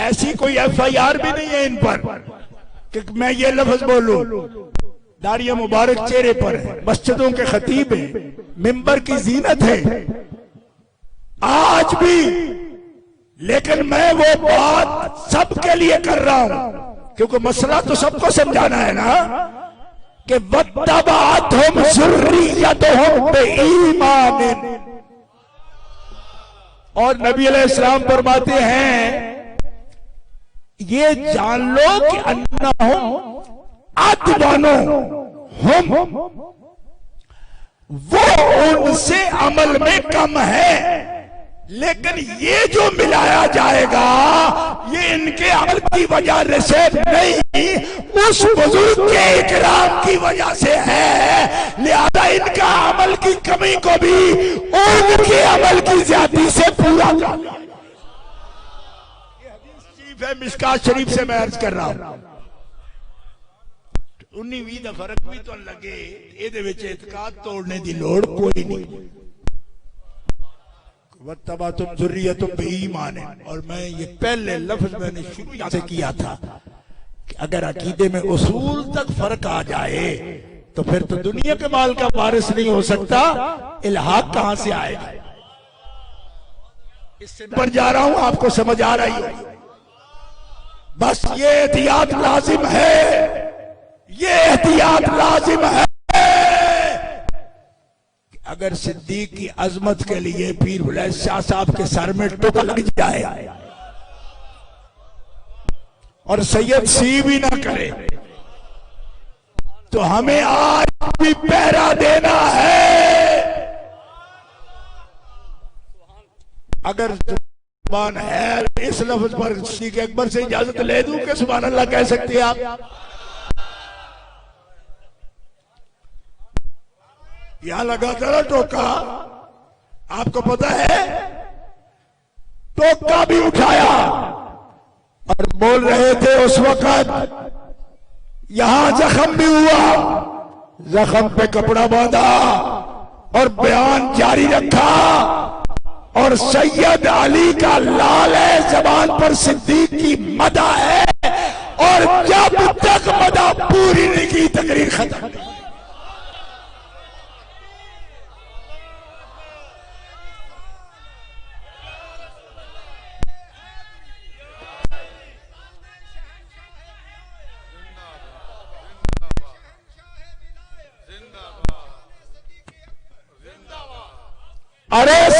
ऐसी कोई FIR भी नहीं है इन पर कि मैं ये लफ्ज बोलूं। दाढ़ियां मुबारक चेहरे पर है, मस्जिदों के खतीब है, मिंबर की जीनत है आज भी। लेकिन मैं वो बात सबके लिए कर रहा हूं क्योंकि मसला तो सबको समझाना है ना कि वत्तबाअतहुम ज़ुर्रिय्यतुहुम बिईमान। और नबी अलैहिस्सलाम फरमाते हैं ये जान लो कि अन्नहुम अदवानो हम, वो उनसे अमल में कम है। लेकिन ये जो मिलाया जाएगा ये इनके अमल की वजह से नहीं, उस बुजुर्ग के इकराम की वजह से है। लिहाजा इनका अमल की कमी को भी उनके अमल की ज्यादती से पूरा कर। ये हदीस शरीफ है, मिशकात शरीफ से मैं अर्ज कर रहा हूं। 19-20 का फर्क भी तो लगे, ਇਹਦੇ ਵਿੱਚ ਇਤਕਾਦ तोड़ने की लोड़ कोई नहीं। वत्तबाअतहुम ज़ुर्रिय्यतुहुम बिईमान। और मैं ये पहले लफ्ज मैंने शुरू यहाँ से किया था कि अगर अकीदे में उसूल तक फर्क आ जाए तो फिर तो दुनिया के माल का वारिस नहीं हो सकता, इल्हाक कहां से आएगा? इससे पर जा रहा हूं, आपको समझ आ रही है? बस ये एहतियात लाजिम है, ये एहतियात लाजिम है। अगर सिद्दीक की अजमत के लिए पीर उलैया शाह साहब के सर में टुक लग जाए और सैयद सी भी ना करे तो हमें आज भी पहरा देना है। अगर जुबान है इस लफ्ज पर सिद्दीक अकबर से इजाजत ले दूं कि सुभान अल्लाह कह सकते हैं आप? यहां लगा था टोका, आपको पता है? टोका भी उठाया और बोल रहे थे उस वक्त यहां जख्म भी हुआ, जख्म पे कपड़ा बांधा और बयान जारी रखा। और सैयद अली का लाल है, जबान पर सिद्दीक की मदा है, और जब तक मदा पूरी नहीं की तकरीर खत्म नहीं।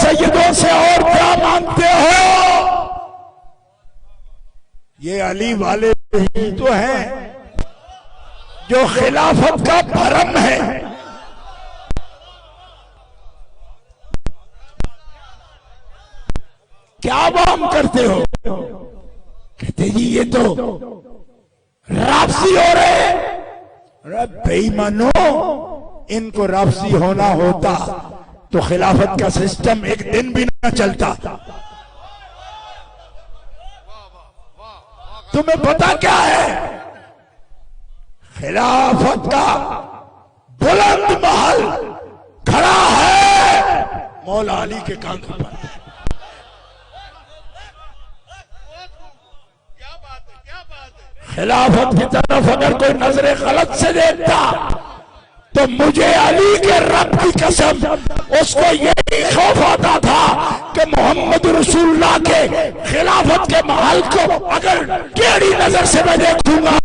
सैयदों से और क्या मांगते हो? ये अली वाले ही तो हैं जो खिलाफत का भरम है। क्या वाम करते हो? कहते जी ये तो राफसी हो रहे हैं। अरे बेईमानो, इनको राफसी होना होता तो खिलाफत का सिस्टम एक दिन भी ना चलता। तुम्हें पता क्या है? खिलाफत का बुलंद महल खड़ा है मौला अली के कांधों पर। खिलाफत की तरफ अगर कोई नजरे गलत से देखता तो मुझे अली के रब की कसम उसको यही खौफ आता था कि मोहम्मद रसूलुल्लाह के खिलाफत के महल को अगर टेढ़ी नजर से मैं देखूंगा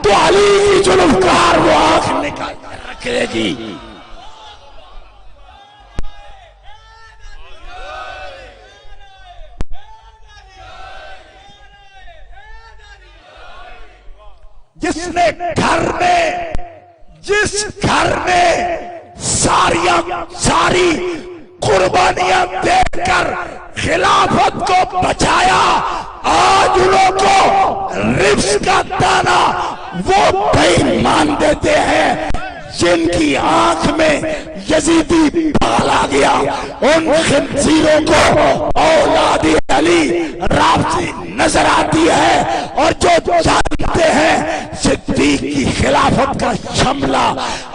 तो अली की जुल्फकार वो आंख निकाल कर रखेगी। जिस घर में सारी कुर्बानियां देकर खिलाफत को बचाया, आज उनको रिफ्स का दाना वो बेईमान देते हैं जिनकी आंख में यजीदी पाल आ गया। उन खंजीरों को औलादी अली राफसी नजर आती है और जो जानते हैं सिद्दीक की खिलाफत का शमला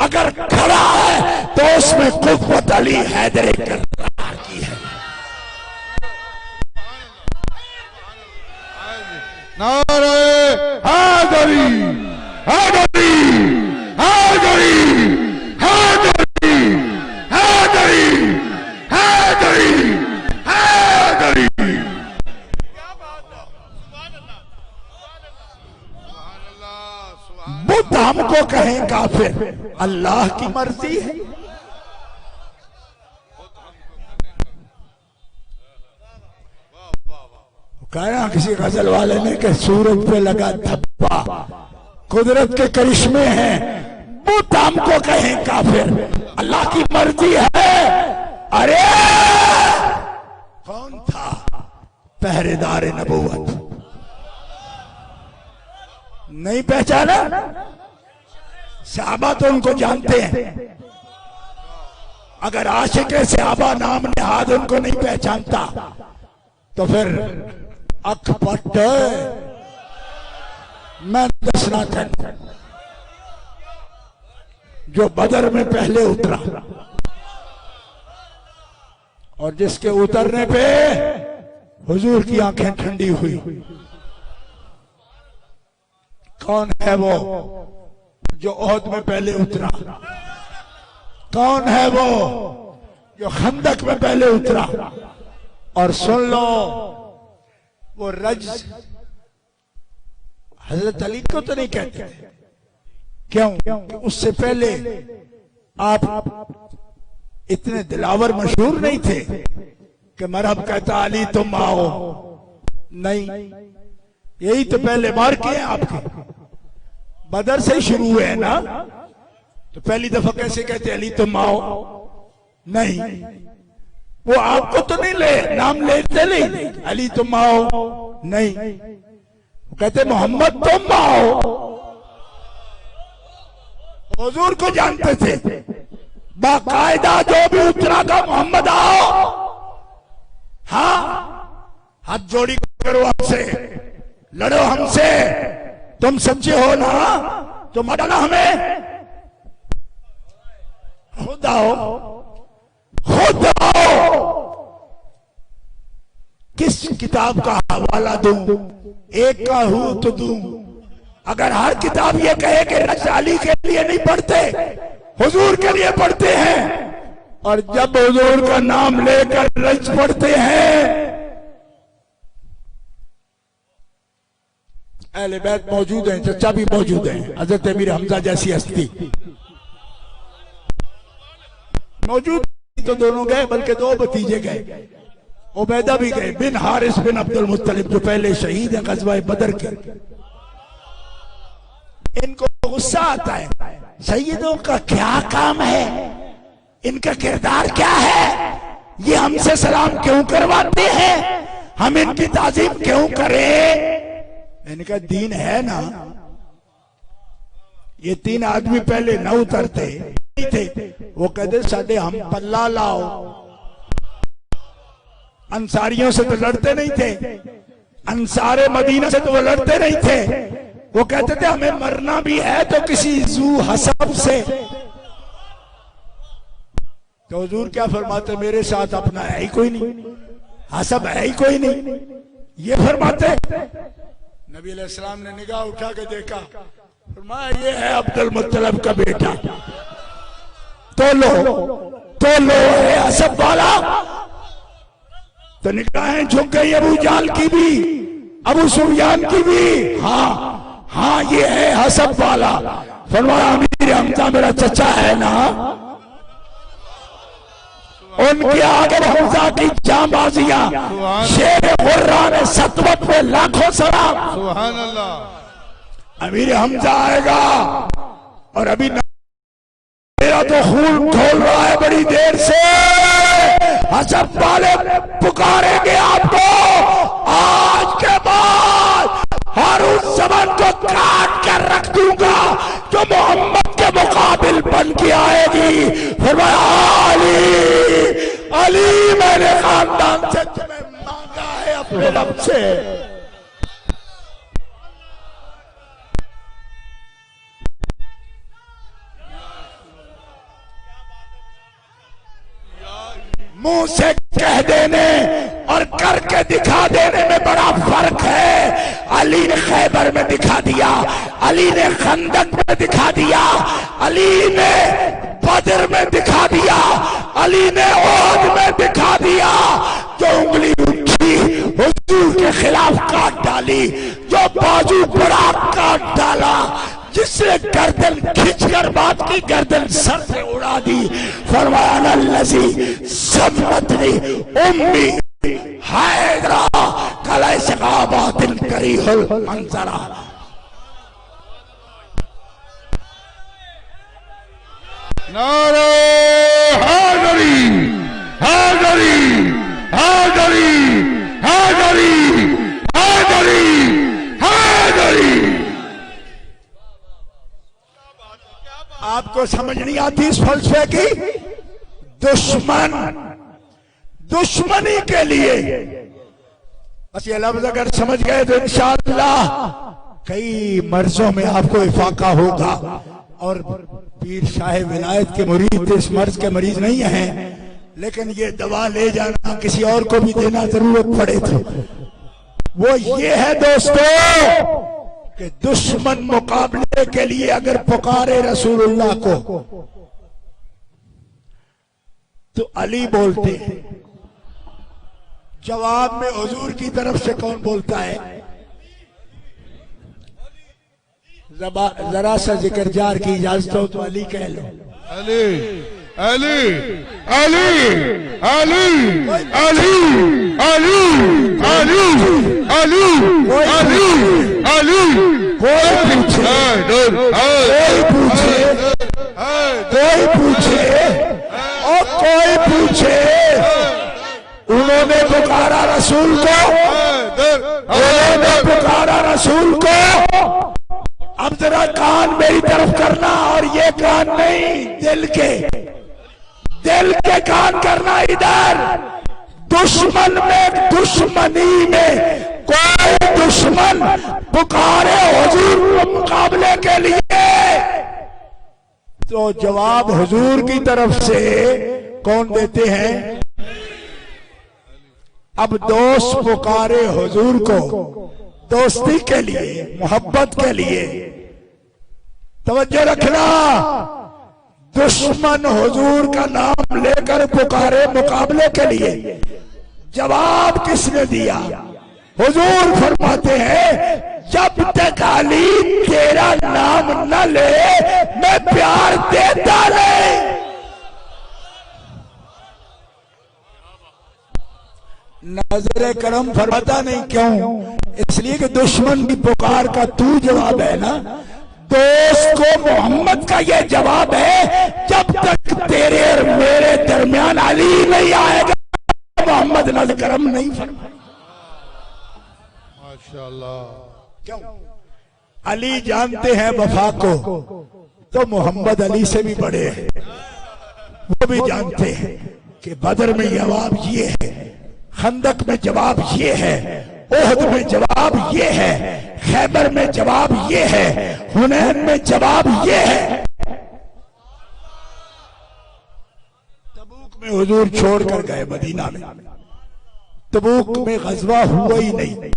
अगर खड़ा है तो उसमें कुव्वत अली हैदर करार की है। नारे हैदरी, हैदरी, हैदरी, हैदरी, हैदरी, हैदरी, हैदरी। बुद्ध हमको कहें काफिर, अल्लाह की मर्जी है। कहना किसी गजल वाले ने कि सूरज पे लगा धब्बा कुदरत के करिश्मे हैं। बुद्ध हमको कहें काफिर, अल्लाह की मर्जी है। अरे कौन था पहरेदार नबूवत? नहीं पहचाना? सहाबा तो उनको जानते हैं। अगर आशिक़े सहाबा नाम नेहाद उनको नहीं पहचानता तो फिर अकपट मैं दसना चाहता जो बदर में पहले उतरा और जिसके उतरने पे हुजूर की आंखें ठंडी हुई, कौन है वो जो ओहद में पहले उतरा? कौन है वो जो खंदक में पहले उतरा? और सुन लो, वो रज हजरत अली को तो नहीं कहते। क्यों? उससे पहले आप इतने दिलावर मशहूर नहीं थे कि मरहब कहता अली तुम आओ। नहीं, यही तो पहले मार के हैं आपके। बदर से शुरू हुए ना, तो पहली दफा कैसे कहते अली तुम आओ? नहीं, वो आपको तो नहीं ले नाम लेते नहीं, अली तुम आओ नहीं, वो कहते मोहम्मद तुम आओ। हुजूर को जानते थे, बाकायदा जो भी उतरा था मोहम्मद आओ। हाँ, हाथ जोड़ी करो हमसे, लड़ो हमसे, तुम सच्चे हो ना तो मरना हमें। खुद आओ, खुद आओ। किस किताब का हवाला दूं? एक का हूं तो दूं। अगर हर किताब ये कहे कि रज अली के लिए नहीं पढ़ते, हुजूर के लिए पढ़ते हैं, और जब हुजूर का नाम लेकर रज पढ़ते हैं, अहले बैत मौजूद हैं, चचा भी मौजूद हैं, हजरत अमीर हमजा जैसी हस्ती मौजूद तो दोनों गए, बल्कि दो भतीजे गए, उबैदा भी गए, बिन हारिस बिन अब्दुल मुत्तलिब जो पहले शहीद हैं गज़वा बदर के। इनको गुस्सा आता है, सैयदों का क्या काम है, इनका किरदार क्या है, ये हमसे सलाम क्यों करवाते हैं, हम इनकी ताजीम क्यों करें। इनका दीन है ना। ये तीन आदमी पहले न उतरते नहीं थे, वो कहते साडे हम पल्ला लाओ। अंसारियों से तो लड़ते नहीं थे, अंसारे मदीना से तो वो लड़ते नहीं थे, वो कहते थे हमें मरना भी है तो किसी जू हसब से। तो हुजूर क्या फरमाते, मेरे साथ अपना है ही कोई नहीं, हसब है ही कोई नहीं, ये फरमाते। नबी अलैहिस्सलाम ने निगाह उठा के देखा, फरमाया ये है अब्दुल मुत्तलिब का बेटा, तो लो है हसब वाला। तो निगाहें झुक गई अबू जाल की भी, अबू सुफियान की भी, हाँ ये है हसब वाला। फरमाया अमीर हमजा मेरा चचा है ना, उनके आगे हमजा की जांबाजियां, शेर गुर्रा ने सतवत पे लाखों सलाम। सुभान अल्लाह। अमीर हमजा आएगा और अभी मेरा तो खून खोल रहा है बड़ी देर से, हसब वाले पुकारेंगे आपको। आज के बाद हर उस जबान को काट कर रख दूंगा जो मोहम्मद के मुकाबिल बन के आएगी। फरमाया अली मेरे खानदान से तुम्हें मांगा है अपने रब से। मुंह से कह देने और करके दिखा देने में बड़ा फर्क है। अली ने खैबर में दिखा दिया, अली ने खंदक में दिखा दिया, अली ने बदर में दिखा दिया, अली ने ओहद में दिखा दिया। जो उंगली उठी हुजूर के खिलाफ काट डाली, जो बाजू बड़ा काट डाला, जिसने गर्दन खींचकर बात की गर्दन सर से उड़ा दी। फरमाया लजी सम्मतनी उम्मी हैदरा कलाई सकाबातिन करीहुल मंजरा। नारे हैदरी हैदरी हैदरी हैदरी हैदरी हैदरी। आपको समझ नहीं आती इस फलसफे की? दुश्मनी के लिए बस ये लफ्ज अगर समझ गए तो इंशाअल्लाह कई मर्जों में आपको इफाका होगा। और पीर शाह विलायत के मुरीद इस मर्ज के मरीज नहीं हैं, लेकिन ये दवा ले जाना किसी और को भी देना जरूरत पड़े तो वो ये है दोस्तों कि दुश्मन मुकाबले के लिए अगर पुकारे रसूलुल्लाह को तो अली बोलते हैं, जवाब में हुजूर की तरफ से कौन बोलता है? जरा सा जिक्र जार की इजाजत हो तो अली कह लो। अली अली अली अली अली अली अली अली अली अली। कोई पूछे और कोई पूछे, उन्होंने पुकारा रसूल को, उन्होंने पुकारा रसूल को। अब जरा कान मेरी तरफ करना, और ये कान नहीं दिल के कान करना। इधर दुश्मन में दुश्मनी में कोई दुश्मन पुकारे हुजूर के मुकाबले के लिए तो जवाब हुजूर की तरफ से कौन देते हैं? अब दोस्त पुकारे हुजूर को दोस्ती के लिए, मोहब्बत के लिए, तवज्जो रखना। दुश्मन हुजूर का नाम लेकर पुकारे मुकाबले के लिए, जवाब किसने दिया? हुजूर फरमाते हैं जब तक अली तेरा नाम न ले मैं प्यार देता नहीं। नजर करम फरमाता नहीं, क्यों? इसलिए कि दुश्मन की पुकार का तू जवाब है ना। दोस्त को मोहम्मद का ये जवाब है, जब तक तेरे और मेरे दरमियान अली नहीं आएगा मोहम्मद नजर करम नहीं फरमाएगा। माशाअल्लाह। क्यों? अली जानते हैं वफा को, तो मोहम्मद अली से भी बड़े हैं। वो भी जानते हैं कि बदर में जवाब ये है, खंदक में जवाब ये है, ओहद में जवाब ये है, खैबर में जवाब ये है, हुनैन में जवाब ये है। तबूक में हुजूर छोड़कर गए मदीना में, तबूक में गजवा हुआ ही नहीं।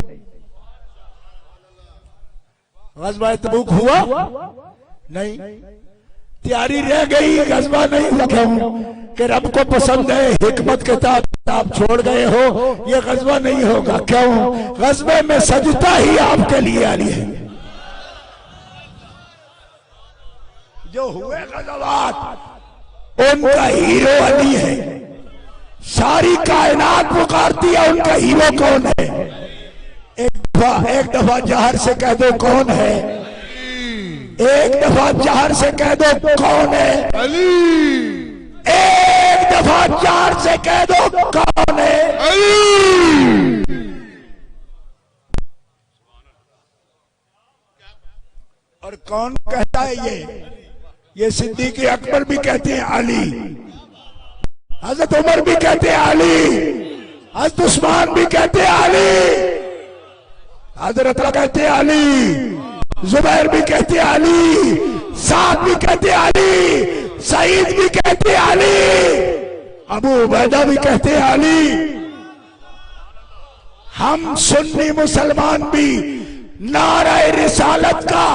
गजवा तबूक हुआ नहीं, तैयारी रह गई, गजवा नहीं हुआ। कि रब को पसंद है, हिकमत के साथ आप छोड़ गए हो, ये गजवा नहीं होगा। क्यों? गजबे में सजता ही आपके लिए अली है। जो हुए गजवात उनका हीरो अली है। सारी कायनात पुकारती है, उनका हीरो कौन है? एक दफा जहर से कह दो कौन है? एक दफा जहर से कह दो कौन है? अली। एक दफा जहर से कह दो कौन है? अली। और कौन कहता है ये सिद्दीक अकबर भी कहते हैं अली, हजरत उमर भी कहते हैं अली, हजरत उस्मान भी कहते हैं अली, हजरत कहते हैं अली, जुबैर भी कहते हैं अली, साद भी कहते हैं अली, सईद भी कहते हैं अली, अबू उबैदा भी कहते हैं अली। हम सुन्नी मुसलमान भी नाराए रिसालत का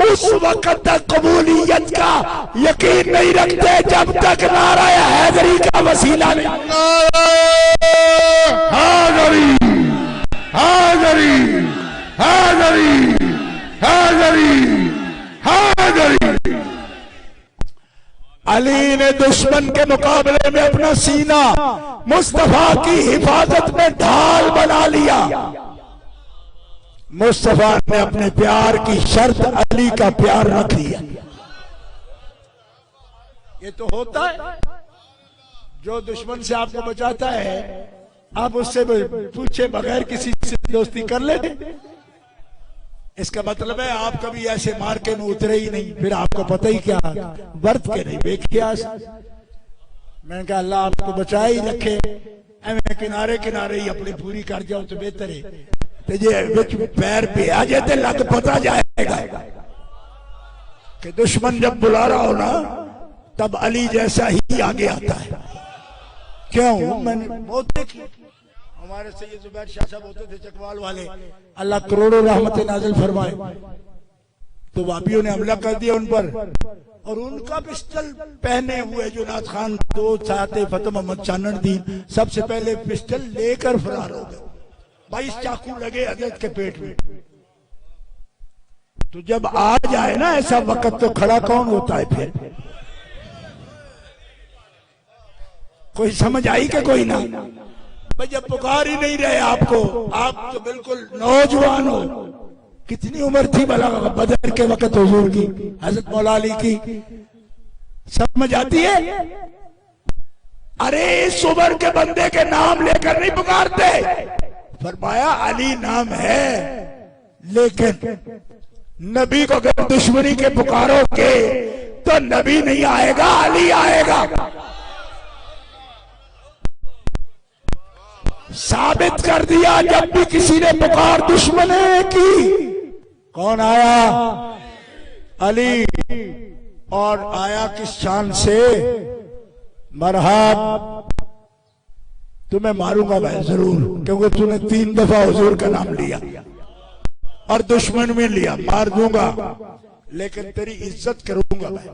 उस वक्त तक कबूलियत का यकीन नहीं रखते जब तक नाराए हैदरी का वसीला नहीं। हैदरी, हैदरी, हैदरी, हैदरी, हैदरी। अली ने दुश्मन के मुकाबले में अपना सीना मुस्तफा की हिफाजत में ढाल बना लिया। मुस्तफा ने अपने प्यार की शर्त अली का प्यार रख दिया। ये तो होता है, जो दुश्मन से आपको बचाता है आप उससे पूछे बगैर किसी से दोस्ती कर लेते। इसका मतलब है आप कभी ऐसे मार के में उतरे ही नहीं, फिर आपको पता ही क्या वर्त के नहीं बेख्यास। मैंने कहा अल्लाह आपको बचा ही रखे, एवं किनारे किनारे ही अपनी पूरी कर जाओ तो बेहतर है। तो जे विच पैर पे आ जाते लग पता जाएगा कि दुश्मन जब बुला रहा हो ना तब अली जैसा ही आगे आता है। क्यों? मैंने बहुत देखी, हमारे सैयद जुबैर शाह साहब होते थे चकवाल वाले, अल्लाह करोड़ों रहमतें नाज़िल फरमाए, तो वापियों ने हमला कर दिया उन पर, और उनका पिस्टल पहने हुए जुनाद खान दो चाहते फतेह मोहम्मद चानन दी सबसे पहले पिस्टल लेकर फरार हो गए। 22 चाकू लगे हजरत के पेट में। तो जब आ जाए ना ऐसा वक्त तो खड़ा कौन होता है? फिर कोई समझ आई कि कोई ना? भाई जब पुकार ही नहीं रहे आपको, आप तो बिल्कुल नौजवान हो। कितनी उम्र थी भला बदर के वक्त हुजूर की, हजरत मौला अली की? समझ आती है? अरे इस उम्र के बंदे के नाम लेकर नहीं पुकारते। फरमाया अली नाम है, लेकिन नबी को अगर दुश्मनी के पुकारोगे तो नबी नहीं आएगा, अली आएगा। साबित कर दिया जब भी किसी ने पुकार दुश्मनी की, कौन आया? अली। और आया किस शान से? मरहब, तुम्हें मारूंगा मैं जरूर, क्योंकि तूने 3 दफा हुजूर का नाम लिया और दुश्मन में लिया। मार दूंगा लेकिन तेरी इज्जत करूंगा मैं,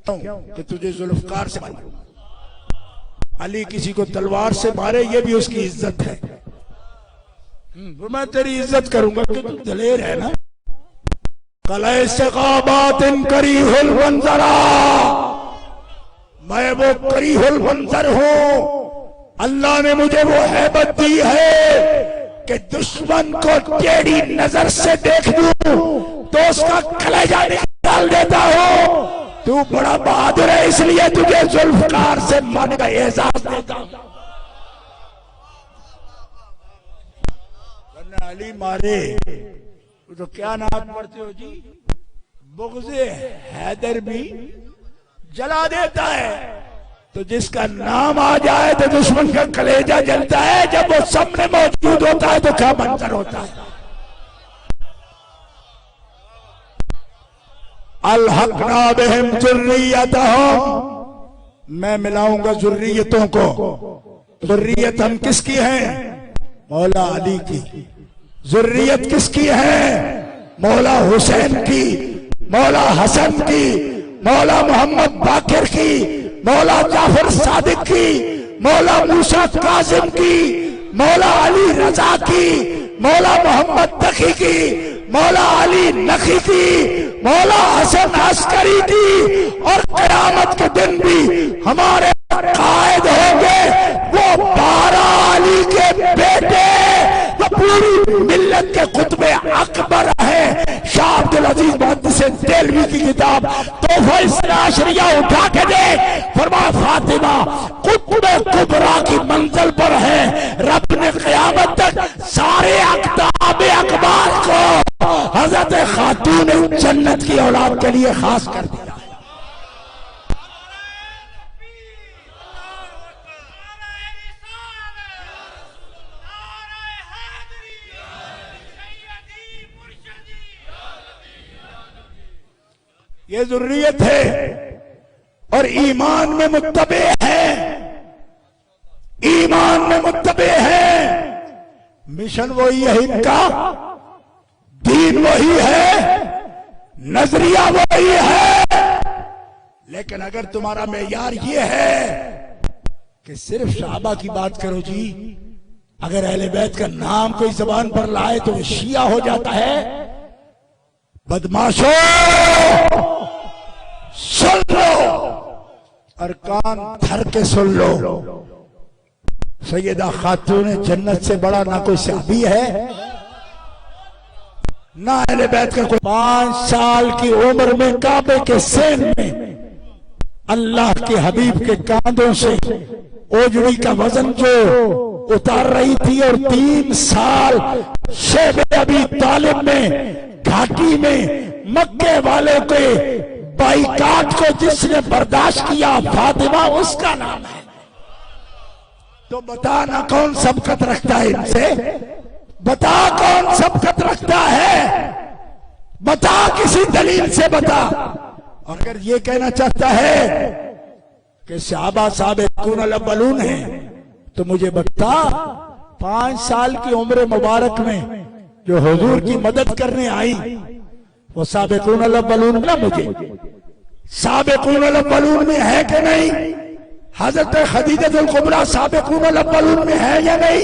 कि तुझे जुल्फकार से मारूंगा। अली किसी को तलवार से मारे ये भी उसकी इज्जत है। मैं तेरी इज्जत करूंगा कि तू दलेर है ना। कले से काबातिन करीहुल मंजरा, मैं वो करीहुल मंजर हूं अल्लाह ने मुझे वो हैबत दी है कि दुश्मन को टेढ़ी नजर से देख दूं तो उसका कलेजा निकाल देता हूं। तू बड़ा बहादुर है, इसलिए तुझे जुल्फकार से मन का एहसास देता हूं। अली मारे तो क्या नाम पढ़ते हो जी? बुग़्ज़े हैदर भी जला देता है। तो जिसका नाम आ जाए तो दुश्मन का कलेजा जलता है। जब वो सामने मौजूद होता है तो क्या मंजर होता है। अलहक़ना बिहिम ज़ुर्रियतहुम, मैं मिलाऊंगा ज़ुर्रियतों को। ज़ुर्रियत हम किसकी हैं? मौला अली की। ज़ुर्रियत किसकी है? मौला हुसैन की, मौला हसन की, मौला मोहम्मद बाकिर की, मौला जाफर सादिक की, मौला मूसा कासिम की, मौला अली रजा की, मौला मोहम्मद तकी की, मौला अली नखी की, मौला हसन अस्करी की। और क़यामत के दिन भी हमारे कायद होंगे वो 12 अली के बेटे, वो पूरी मिल्लत के कुतुबे अकबर है। शाह अब्दुल अजीज मुहद्दिस देलवी की किताब तोहफा इस्नाशरिया उठा के दे, फरमाया फातिमा कुतुबे कुबरा की मंजिल पर है। रब ने क़यामत तक सारे अक़ताबे अकबार को हज़रत खातून जन्नत की औलाद के लिए खास कर दिया। ये ज़ुर्रियत है और ईमान में मुत्तबे है, ईमान में मुत्तबे है। मिशन वही है इनका, दीन वही है, नजरिया वही है। लेकिन अगर तुम्हारा मेयार ये है कि सिर्फ सहाबा की बात करो जी, अगर अहले बैत का नाम कोई जबान पर लाए तो वो शिया हो जाता है। बदमाशो सुन लो और कान धर के सुन लो। सैयदा खातून जन्नत से बड़ा ना कोई सहाबी है ना अहले बैत का कोई। 5 साल की उम्र में काबे के सेन में अल्लाह के हबीब के कांधों से ओजड़ी का वजन जो उतार रही थी, और 3 साल शेबे अबी तालिब में घाटी में मक्के वाले के बाइकाट को जिसने बर्दाश्त किया, फातिमा उसका नाम है। तो बता ना कौन सबकत रखता है इनसे? बता कौन सबकत रखता है? बता, किसी दलील से बता। और अगर ये कहना चाहता है कि सहाबा साबिक़ून अल-अव्वलून है तो मुझे बता, 5 साल की उम्र मुबारक में जो हुजूर की मदद करने आई वो साबिक़ून अल-अव्वलून ना? मुझे साबिक़ून अल-अव्वलून में है कि नहीं? हजरत खदीजतुल कुबरा साबिक़ून अल-अव्वलून में है या नहीं?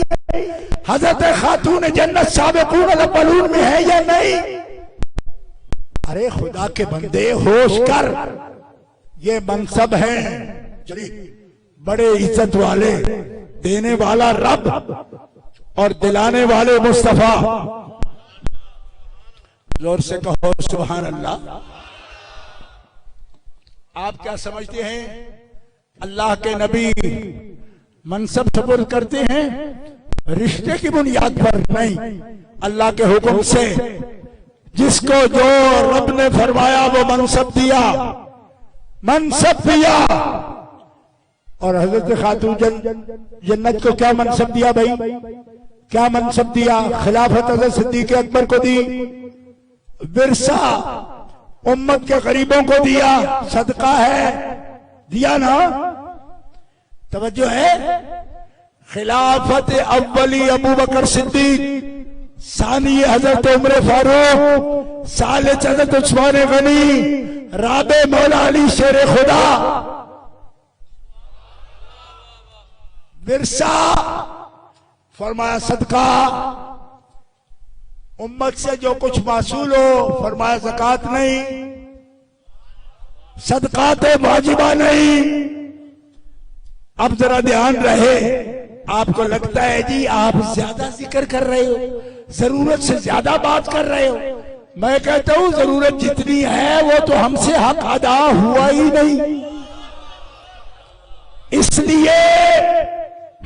हजरत खातून जन्नत साबिक़ून अल-अव्वलून में है या नहीं? अरे खुदा के बंदे होश कर, ये मनसब है बड़े इज्जत वाले, देने वाला रब और दिलाने वाले मुस्तफा। जोर से कहो सुभान अल्लाह। आप क्या समझते हैं अल्लाह के नबी मनसब सपुर्द करते हैं रिश्ते की बुनियाद पर? नहीं, अल्लाह के हुक्म से जिसको जो रब ने फरमाया वो मनसब दिया, मनसब दिया। और हजरत खातून जन्नत को क्या मनसब दिया भाई? क्या मनसब दिया? खिलाफत हजरत सिद्दीक़ अकबर को दी, विरसा उम्मत के गरीबों को दिया, सदका है, दिया ना? तवज्जो है? खिलाफत अव्वली अबू बकर सिद्दीक, सानी हजरत उमर फारूक, सालिस हजरत उस्मान गनी, राबे मौला अली शेर खुदा। विरसा फरमाया सदका, उम्मत से जो कुछ मासूल हो फरमाया ज़कात नहीं, सदकात वाजिबा नहीं। अब जरा ध्यान रहे, आपको लगता है जी आप ज्यादा जिक्र कर रहे हो, जरूरत से ज्यादा बात कर रहे हो। मैं कहता हूं जरूरत जितनी है वो तो हमसे हक अदा हुआ ही नहीं। इसलिए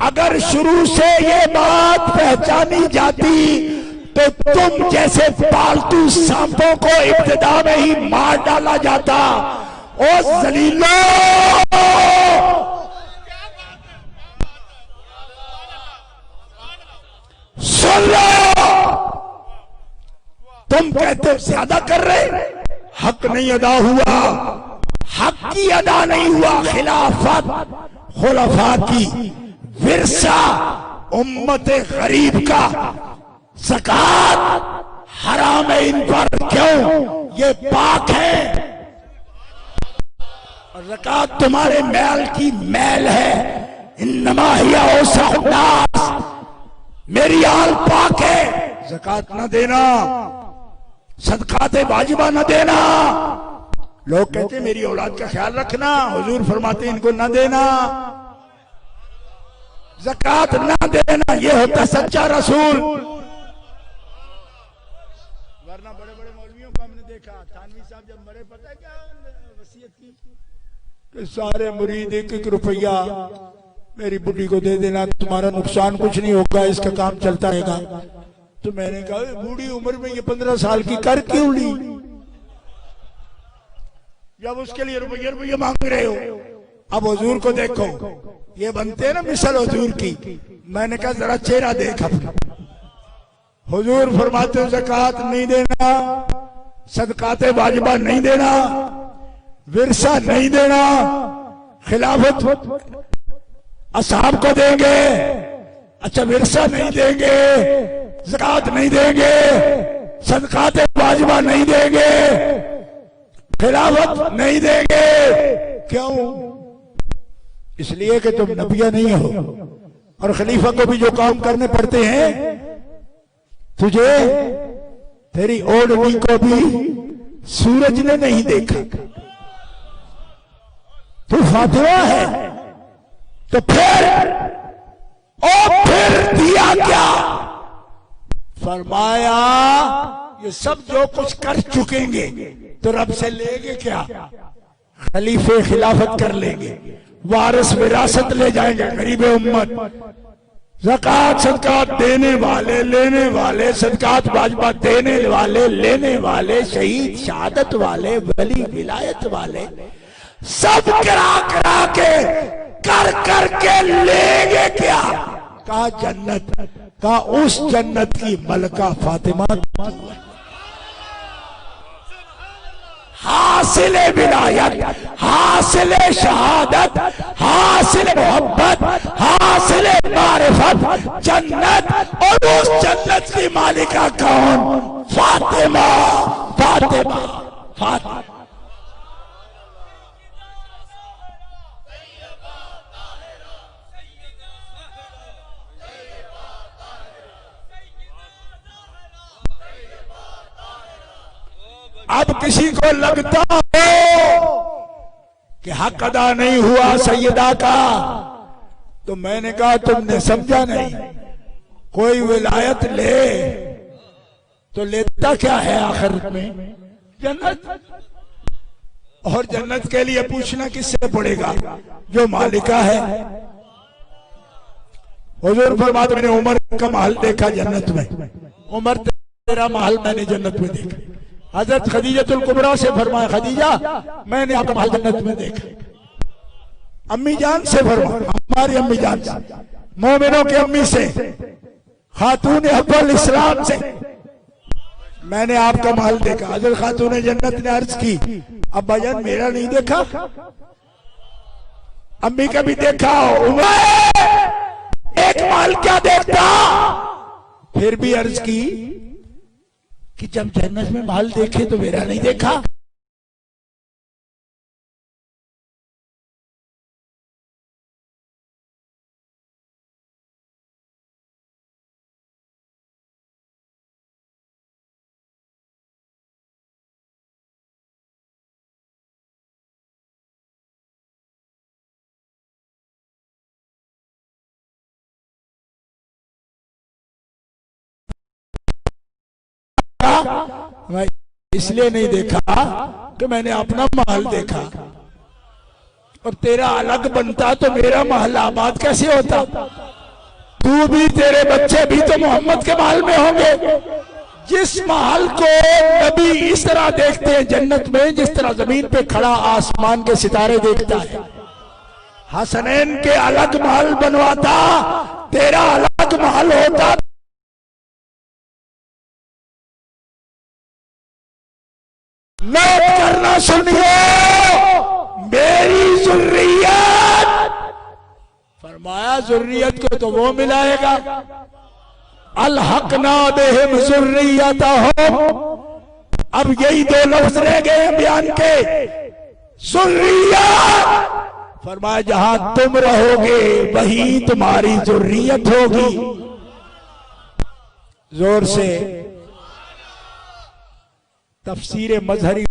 अगर शुरू से ये बात पहचानी जाती तो तुम जैसे पालतू सांपों को इब्तिदा में ही मार डाला जाता। ओ जलीलो, सुन लो, तुम कहते हो ज्यादा कर रहे, हक नहीं अदा हुआ, हक की अदा नहीं हुआ। खिलाफत खुलफा की, विरसा उम्मत गरीब का, ज़कात हराम है इन पर। क्यों? ये पाक है और ज़कात तुम्हारे मैल की मैल है। इन्नमा हिया औसाउन्नास, मेरी आल पाक है। ज़कात न देना, सदकात वाजिबा न देना। लोग कहते मेरी औलाद का ख्याल रखना, हुजूर फरमाते इनको न देना, ज़कात न देना। ये होता सच्चा रसूल। वरना बड़े बड़े मौलवियों को हमने देखा, थानवी साहब जब मरे पता है क्या वसीयत की कि सारे मुरीद एक एक रुपया मेरी बुढ़ी को दे देना, तुम्हारा नुकसान कुछ नहीं होगा, इसका काम चलता रहेगा। तो मैंने कहा बूढ़ी उम्र में ये 15 साल की कर क्यों ली, जब उसके लिए रुपये रुपये मांग रहे हो। अब हुजूर को देखो, ये बनते हैं ना मिसल हुजूर की। मैंने कहा जरा चेहरा देख अपना। हुजूर फरमाते हो ज़कात नहीं देना, सदकात वाजिबा नहीं देना, विरसा नहीं देना, खिलाफत असहाब को देंगे, अच्छा विरसा नहीं देंगे, ज़कात नहीं देंगे, सदकात वाजिबा नहीं देंगे, खिलाफत नहीं देंगे। क्यों? इसलिए कि तुम नबिया नहीं हो और खलीफा को भी जो काम करने पड़ते हैं, तुझे तेरी ओढ़नी को भी सूरज ने नहीं देखा। तू फातिमा है तो फिर दिया क्या? फरमाया ये सब जो कुछ कर चुकेंगे तो रब से लेंगे क्या? खलीफे खिलाफत कर लेंगे, वारिस विरासत ले जाएंगे, गरीब उम्मत, ज़कात सदकात देने वाले, लेने वाले, सदकात वाजिबा देने वाले, लेने वाले, शहीद शहादत वाले, वली विलायत वाले, सब करा के कर के लेंगे क्या? कहा जन्नत। कहा उस जन्नत की मलका फातिमा हासिल विलायत, हासिल शहादत, हासिल मोहब्बत, हासिल मारिफत, जन्नत। और उस जन्नत की मालिका कौन? फातिमा, फातिमा, फातिमा। अब किसी को लगता हो कि हक अदा नहीं हुआ सैयदा का, तो मैंने कहा तुमने समझा नहीं। कोई विलायत ले तो लेता क्या है आखिर में? जन्नत। और जन्नत के लिए पूछना किससे पड़ेगा? जो मालिका है। हुजूर फरमाते मैंने उमर का महल देखा जन्नत में, उमर तेरा महल मैंने जन्नत में देखा। हजरत खदीजतुल कुबरा से फरमाया खदीजा मैंने आपका महल जन्नत में देखा। अम्मी जान से फरमाया, हमारी अम्मी जान से, मोमिनों की अम्मी से, खातून अव्वल इस्लाम से, मैंने आपका महल देखा। हजरत खातून जन्नत ने अर्ज की अब्बा जान मेरा नहीं देखा? अम्मी का भी देखा, एक महल क्या देखता? फिर भी अर्ज की कि जब जन्नत में महल देखे तो मेरा नहीं देखा। देखा? मैं इसलिए नहीं देखा कि मैंने अपना महल देखा, और तेरा अलग बनता तो मेरा महल आबाद कैसे होता? तू भी, तेरे बच्चे भी तो मोहम्मद के महल में होंगे। जिस महल को नबी इस तरह देखते हैं जन्नत में, जिस तरह जमीन पे खड़ा आसमान के सितारे देखता है, हसनैन के अलग महल बनवाता, तेरा अलग महल होता। नोट करना, सुनिए, मेरी जुर्रियत, फरमाया जुर्रियत को तो वो मिलाएगा, अलहकना बिहिम जुर्रियतहुम। अब यही दो लफ्ज रह गए हैं बयान के, जुर्रियत, फरमाया जहां तुम रहोगे वहीं तुम्हारी जुर्रियत होगी। जोर से तफसीर मजहरी,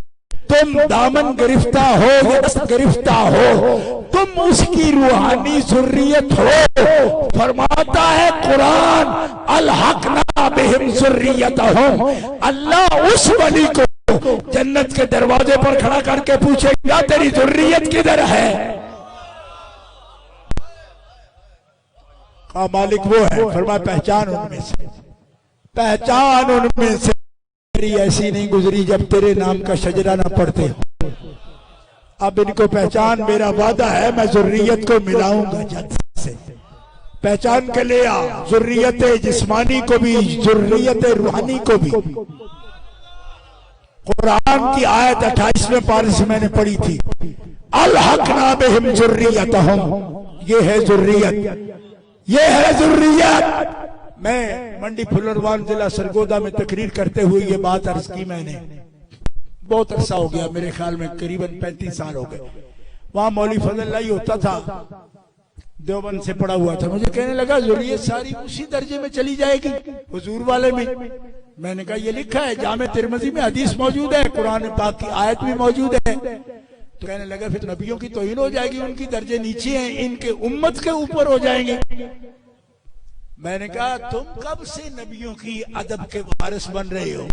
तुम दामन गिरफ्ता हो या गिरफ्ता हो, तुम उसकी रूहानी जुर्रियत हो। फरमाता है कुरान, अलहकना बिहिम जुर्रियतहुम। अल्लाह उस वली को जन्नत के दरवाजे पर खड़ा करके पूछेगा, तेरी जुर्रियत किधर है? का मालिक वो है, फरमाया पहचान उनमें से, पहचान उनमें से। ऐसी नहीं गुजरी जब तेरे नाम का शजरा ना पढ़ते हो। अब इनको पहचान, मेरा वादा है मैं जुर्रियत को मिलाऊंगा जन्नत से। पहचान के लिए जुर्रियत जिस्मानी को भी, जुर्रियत रूहानी को भी। कुरान की आयत 28वें पारे से मैंने पढ़ी थी, अलहकना बिहिम जुर्रियतहुम। ये है जुर्रियत, ये है जुर्रियत। मैं मंडी फुलरवान जिला सरगोदा में तकरीर करते हुए ये बात अर्ज की मैंने, बहुत अरसा हो गया, मेरे ख्याल में करीबन 35 साल हो गए। वहां मौलवी फजल होता था, देवबंद से पढ़ा हुआ था। मुझे कहने लगा जुर्रियत सारी उसी दर्जे में चली जाएगी हुजूर वाले में। मैंने कहा ये लिखा है जामे तिरमिज़ी में, हदीस मौजूद है, कुरान पाक की आयत भी मौजूद है। तो कहने लगा फिर नबियों की तौहीन हो जाएगी, उनकी दर्जे नीचे हैं, इनके उम्मत के ऊपर हो जाएंगे। मैंने कहा तुम कब से नबियों की अदब के वारिस बन रहे हो,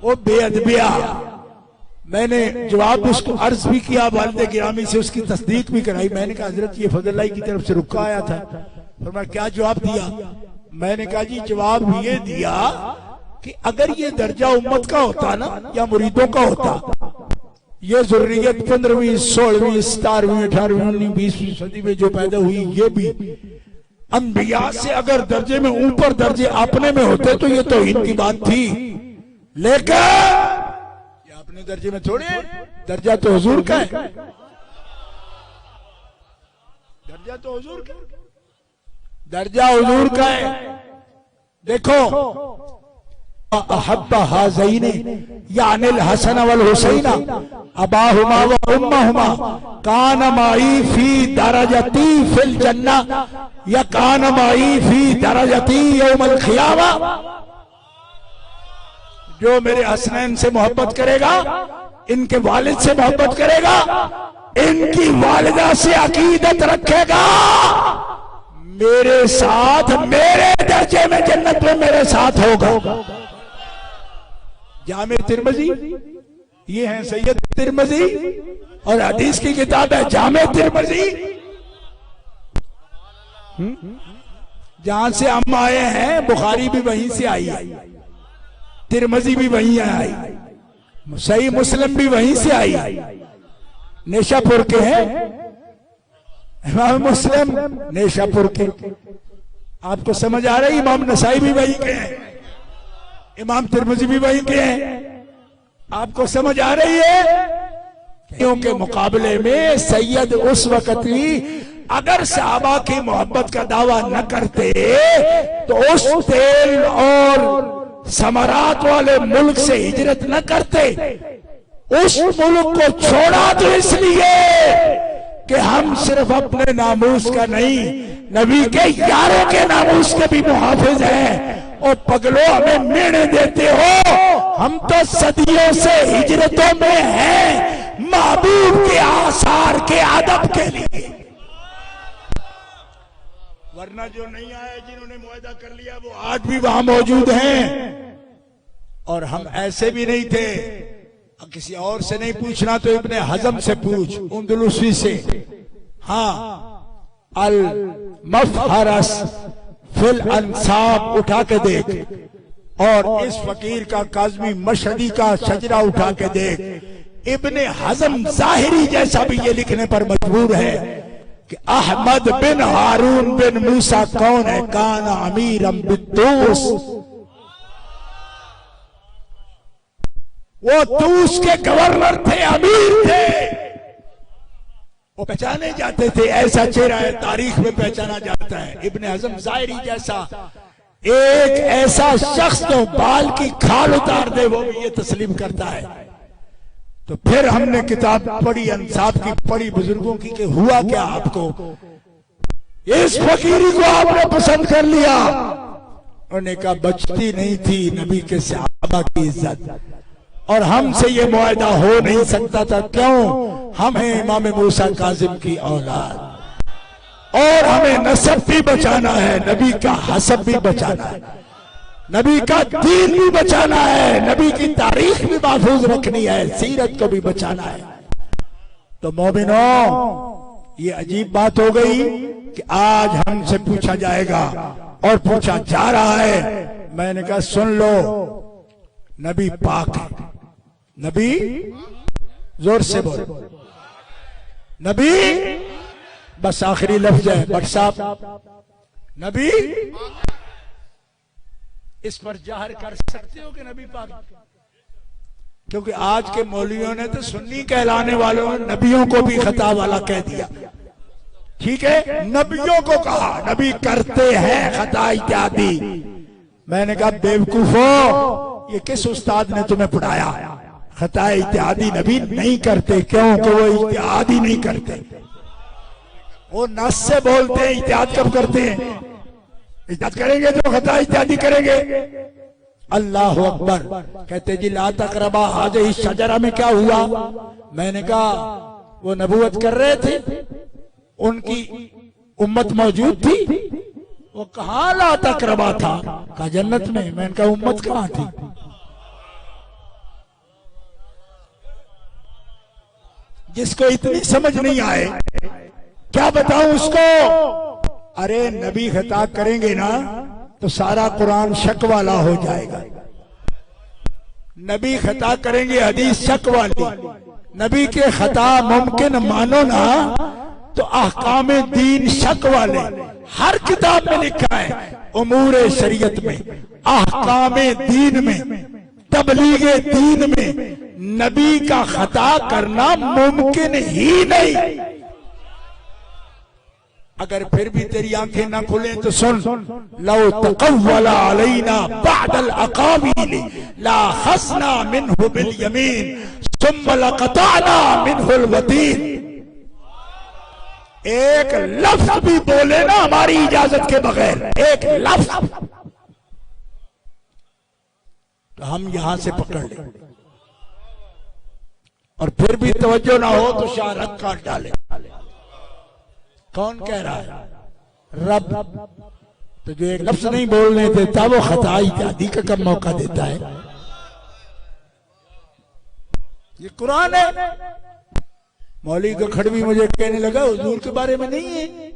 वो बेअदबिया। मैंने जवाब उसको अर्ज भी किया, वालिद गिरामी से उसकी तस्दीक भी कराई। मैंने कहा हजरत ये फजल की तरफ से रुका आया था। फिर मैं क्या जवाब दिया? मैंने कहा जी जवाब ये दिया कि अगर ये दर्जा उम्मत का होता ना, या मुरीदों का होता, ये जुर्रियत 15वीं 16वीं 17वीं 18वीं 19वीं 20वीं सदी में जो पैदा हुई, ये भी अंबिया से अगर दर्जे में ऊपर दर्जे अपने में होते तो ये तौहीन की बात थी। लेकिन ये अपने दर्जे में थोड़े, दर्जा तो हुजूर का है, दर्जा तो हुजूर का, दर्जा हुजूर का है। देखो अहब्बा हाज़ैन यानिल हसन वल हुसैना अबाहुमा व उम्महुमा कान माई फी दरजती फिल जन्ना या कान माई फी दरजती यौमल क़ियामा। जो मेरे हसनैन से मोहब्बत करेगा, इनके वालिद से मोहब्बत करेगा, इनकी वालिदा से अकीदत रखेगा, मेरे साथ, मेरे दर्जे में जन्नत में मेरे साथ होगा। जामे तिरमिज़ी, ये है सैयद तिरमिज़ी, और हदीस की किताब है जामे तिरमिज़ी। जहां से हम आए हैं, बुखारी भी वहीं से आई है, तिरमिज़ी भी वहीं आई, सही मुस्लिम भी वहीं से आई। नेशापुर के हैं इमाम मुस्लिम, नेशापुर के। आपको समझ आ रही? इमाम नसाई भी वहीं के हैं, इमाम तिरमिज़ी भी वहीं के हैं। आपको समझ आ रही है? के मुकाबले में सैयद उस वक्त ही अगर सहाबा की मोहब्बत का दावा न करते तो उस तेल और समरात वाले मुल्क से हिजरत न करते। उस मुल्क को छोड़ा तो इसलिए कि हम सिर्फ अपने नामूस का नहीं, नबी के यारों के नामूस के भी मुहाफिज हैं। और पगलो हमें मेने देते हो, हम तो सदियों से हिजरतों में हैं महबूब के आसार के अदब के लिए। वरना जो नहीं आए, जिन्होंने मुआहदा कर लिया, वो आज भी वहां मौजूद हैं। और हम ऐसे भी नहीं थे, किसी और से नहीं पूछना तो इब्ने हजम से पूछ, अंदलुसी से। हाँ, अल मफहरस फिल अंसाब उठा के देख, और इस फकीर का काज़मी मशहदी का शजरा उठा के देख। इब्ने हजम ज़ाहिरी जैसा भी ये लिखने पर मजबूर है कि अहमद बिन हारून बिन मूसा कौन है, काना अमीरम बिद्दूस, वो तूस के गवर्नर थे, अमीर थे, वो पहचाने जाते थे। ऐसा चेहरा है तारीख में पहचाना जाता है। इब्ने हजम ज़ाहिरी जैसा एक ऐसा शख्स जो बाल की खाल उतार दे वो भी ये तस्लीम करता है। तो फिर हमने किताब पढ़ी, अंसाब की पढ़ी, बुजुर्गों की, कि हुआ क्या आपको, इस फकीरी को आपने पसंद कर लिया। उन्होंने कहा बचती नहीं थी नबी के सहाबा की इज्जत, और हमसे ये मुआहदा हो नहीं सकता था। क्यों? हम हैं इमाम मूसा काजिम की औलाद, और हमें नसब भी बचाना है, नबी का हसब भी बचाना है, नबी का दीन भी बचाना है, नबी की तारीख भी महफूज रखनी है, सीरत को भी बचाना है। तो मोमिनो, ये अजीब बात हो गई कि आज हमसे पूछा जाएगा और पूछा जा रहा है। मैंने कहा सुन लो, नबी पाक है, नबी, जोर से बोल, नबी, बस आखिरी लफ्ज है बट साहब, नबी। इस पर जाहिर कर सकते हो कि नबी पाक, क्योंकि आज के मौलवियों ने तो सुन्नी कहलाने वालों ने नबियों को भी खता वाला कह दिया। ठीक है, नबियों को कहा नबी करते हैं खता इत्यादि। मैंने कहा बेवकूफो, ये किस उस्ताद ने तुम्हें पढ़ाया? खता इत्यादि नबी नहीं करते। क्यों? कि वो इत्यादि नहीं करते, वो नस से बोलते हैं। इत्याद कब करते हैं? इत्याद करेंगे तो खता इत्यादि करेंगे। अल्लाह अकबर। कहते जी ला तकरबा हाज़िही शजरा में क्या हुआ? मैंने कहा वो नबूवत कर रहे थे, उनकी उम्मत मौजूद थी। वो कहाँ ला तकरबा था? कहा जन्नत में। मैंने कहा उम्मत कहाँ थी? जिसको इतनी समझ नहीं आए क्या बताऊं उसको? अरे नबी खता करेंगे ना तो सारा कुरान शक वाला हो जाएगा। नबी खता करेंगे हदीस शक वाली। नबी के खता मुमकिन मानो ना तो अहकामे दीन शक वाले। हर किताब में लिखा है उमूरे शरीयत में, अहकामे दीन में, तबलीगे दीन में नबी का खता करना मुमकिन ही नहीं। अगर फिर भी तेरी आंखें ना खुले तो सुन, लौ तक़व्वला अलैना बअदल अक़ावील ला खसना मिन्हु बिल यमीन सुम्मा लक़तअना मिन्हुल वतीन। एक लफ्ज भी बोले ना हमारी इजाजत के बगैर, एक लफ्ज, तो हम यहां से पकड़ ले। और फिर भी तवज्जो ना हो तो शाहरग काट डाले। कौन कह रहा है? रब। तो जो एक लफ्ज नहीं बोलने देता वो खता इत्यादि का कब मौका देता है? ये कुरान है। मौलवी का खड़वी मुझे कहने लगा हुजूर के बारे में नहीं है।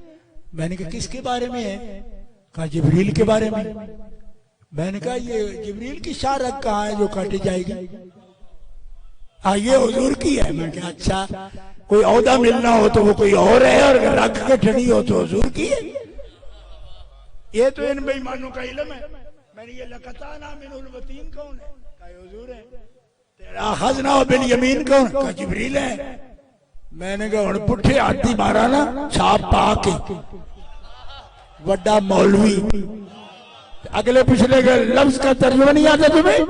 मैंने कहा किसके बारे में है? कहा जिब्रील के बारे में। मैंने कहा ये जिब्रील की शाहरग कहाँ है जो काटी जाएगी? हाँ ये हुजूर की है। मैं कहा अच्छा, कोई औहदा मिलना हो तो वो कोई और है, और रख के ठनी हो तो हुजूर की है। ये तो इन बेईमानों का इल्म है। मैंने ये लक़तअना मिन्हुल वतीन कौन है? कहा हुजूर है। तेरा खज़ना बिल यमीन कौन? कहा जिब्रील है। मैंने कहा हुण पुठे हाथी मारा ना छाप पा के, वड्डा मौलवी। अगले पिछले के लफ्ज का तर्जुमा नहीं आता तुम्हें?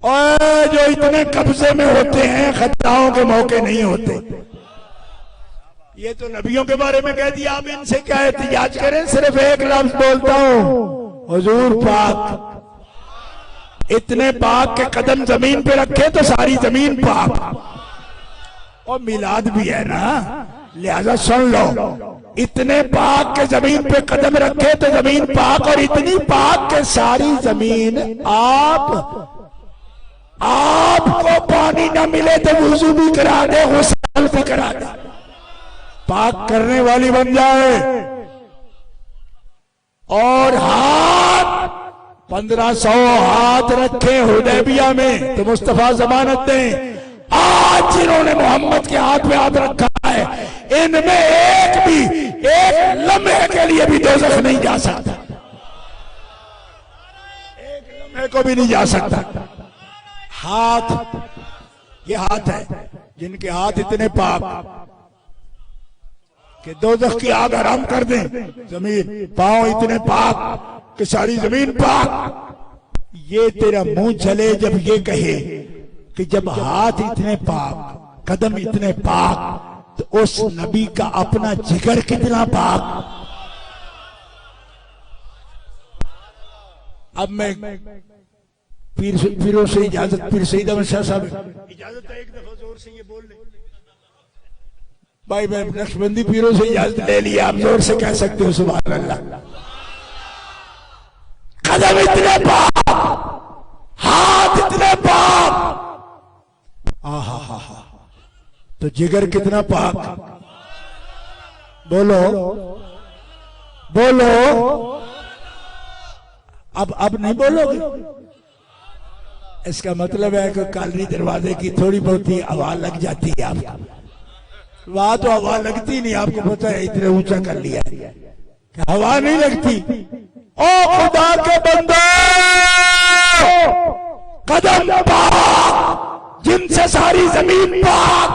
और जो इतने कब्जे में होते हैं खताओं के मौके नहीं होते। ये तो नबियों के बारे में कह दिया, आप इनसे क्या एहतिजाज करें? सिर्फ एक लफ्ज बोलता हूं, हुजूर पाक। इतने पाक के कदम जमीन पे रखे तो सारी जमीन पाक। और मिलाद भी है ना, लिहाजा सुन लो। इतने पाक के जमीन पे कदम रखे तो जमीन पाक, और इतनी पाक के सारी जमीन आप आपको पानी ना मिले तो वुजू भी करा दे, गुस्ल भी करा दे, पाक करने वाली बन जाए। और हाथ 1500 हाथ रखे हुदैबिया में तो मुस्तफा जमानत दें। आज जिन्होंने मोहम्मद के हाथ में हाथ रखा है, इनमें एक लम्हे के लिए भी दोज़ख नहीं जा सकता, एक लम्हे को भी नहीं जा सकता। हाथ, ये हाथ है जिनके हाथ इतने पाक कि दोज़ख की आग हराम कर दें। जमीन, पांव इतने पाक कि सारी जमीन पाक। ये तेरा मुंह चले जब ये कहे कि जब हाथ इतने पाक, कदम इतने पाक, तो उस नबी का अपना जिगर कितना पाक। अब मैं पीरों से इजाजत, पीर सईद अहमद शाह साहब इजाजत है, एक दफा जोर से ये बोल ले भाई। मैं नक्शबंदी पीरों से इजाजत ले लिया, आप जोर से कह सकते हो सुभान अल्लाह। कदम इतने पाक, हाथ इतने पाक, आहा हा हा, तो जिगर कितना पाक। बोलो बोलो, अब नहीं बोलोगे? इसका मतलब है कि कालरी दरवाजे की थोड़ी बहुत ही हवा लग जाती है आपको। वहां तो हवा लगती नहीं, आपको पता है, इतने ऊंचा कर लिया है, हवा नहीं लगती। ओ खुदा के बंदो, कदम पाक जिनसे सारी जमीन पाक,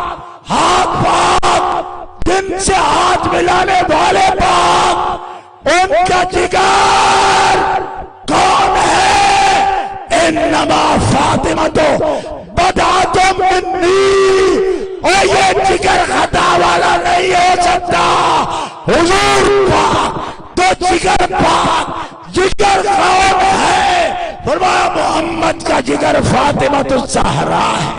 हाथ पाक जिनसे हाथ मिलाने वाले पाक, उनका जिगर कौन है? इन्नमा फातिमा तो बदा तुम और ये जिगर खता वाला नहीं हो सकता। हुजूर पाक तो जिगर पाक, जिगर कौन है? फरमाया मोहम्मद का जिगर फातिमा तो ज़हरा है।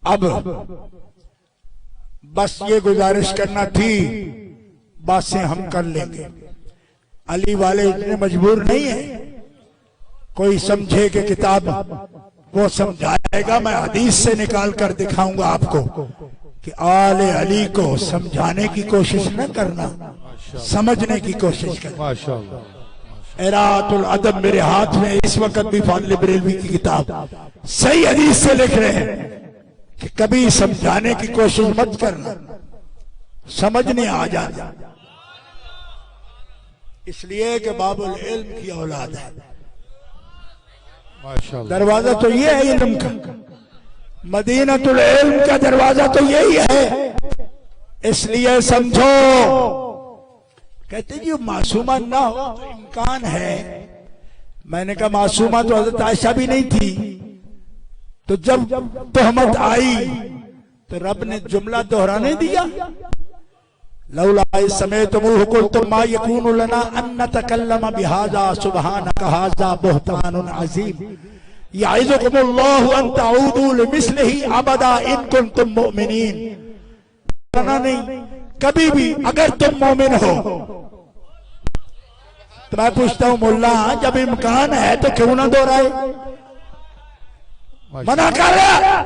अब बस ये गुजारिश करना थी, बातें हम कर लेंगे। अली वाले इतने मजबूर नहीं है, कोई समझे कि किताब वो समझाएगा। मैं हदीस से निकाल कर दिखाऊंगा आपको कि आले अली को समझाने की कोशिश न करना, समझने की कोशिश करना। एरातुल अदब मेरे हाथ में इस वक्त भी फाज़िल बरेलवी की किताब सही हदीस से लिख रहे हैं कि कभी समझाने की कोशिश मत करना, समझने आ जाना। इसलिए कि बाबुल इल्म की औलाद है। दरवाजा तो ये है इल्म का, मदीनतुल इल्म का दरवाजा तो यही है। इसलिए समझो, कहते जी मासूमा ना हो तो इम्कान है। मैंने कहा मासूमा तो हजरत आयशा भी नहीं थी। तो जब तहमत आई तो रब ने जुमला दोहराने दिया, लौला समेतमूहु कुल्तुम मा यकूनु लना अन नतकल्लम बिहाज़ा सुब्हानक हाज़ा बुहतानुन अज़ीम यअज़ुकुमुल्लाहु अन तऊदू लिमिस्लिही अबदा इन कुंतुम मुमिनीन। नहीं, कभी भी अगर तुम मोमिन हो। तो मैं पूछता हूं मुल्ला, जब इम्कान है तो क्यों ना दोहराए? मना कर रहा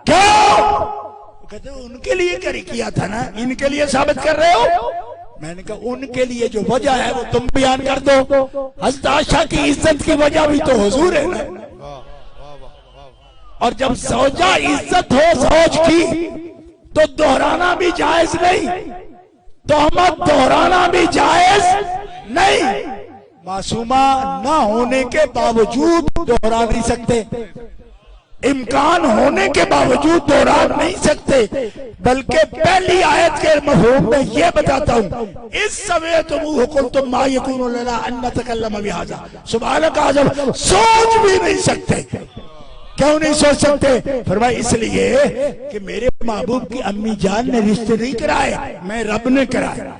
क्यों? कहते उनके लिए कर किया था ना, इनके लिए साबित कर रहे हो। मैंने कहा उनके लिए जो वजह है वो तुम बयान कर दो। हज़रत आयशा की इज्जत की वजह भी तो हुजूर है ना। और जब ज़ौजा इज्जत हो ज़ौज की तो दोहराना भी जायज नहीं, तोहमत दोहराना भी जायज नहीं। मासूमा ना होने के बावजूद दोहरा नहीं सकते, इम्कान होने के बावजूद दोहरा नहीं सकते। बल्कि पहली आयत के मफ़हूम में ये बताता हूं, इस समय तुम मा यकूनु लना अन नतकल्लम बिहाज़ा सुब्हानक, जब सोच भी नहीं सकते। क्यों नहीं सोच सकते? फरमाया इसलिए कि मेरे महबूब की अम्मी जान ने रिश्ते नहीं कराए, मैं रब ने कराए।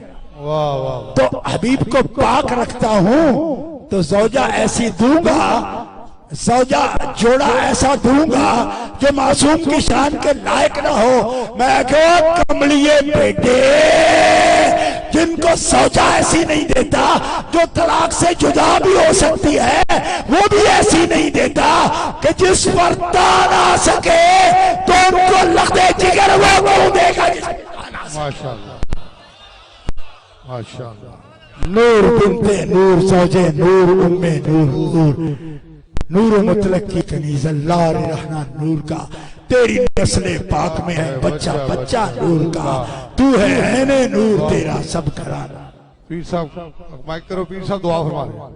तो हबीब को पाक रखता हूं तो ज़ौजा ऐसी दूंगा, ज़ौजा जोड़ा ऐसा दूंगा जो मासूम की शान के लायक ना हो। मैं कहूँ कमलिए बेटे जिनको सौजा ऐसी नहीं देता, जो तलाक से जुदा भी हो सकती है वो भी ऐसी नहीं देता कि जिस पर तान आ सके तो उनको लखदे जिगर वो क्यों देगा। माशाअल्लाह माशाअल्लाह। नूर बिनते नूर सौजे नूर उम्मे नूर नूर नूर मुतलक की कनीज अल्लाह रहना नूर का। तेरी नस्ले पाक में है बच्चा बच्चा नूर का। तू है ऐने नूर तेरा सब कराना। पीर साहब माइक करो, पीर साहब दुआ फरमा रहे हैं।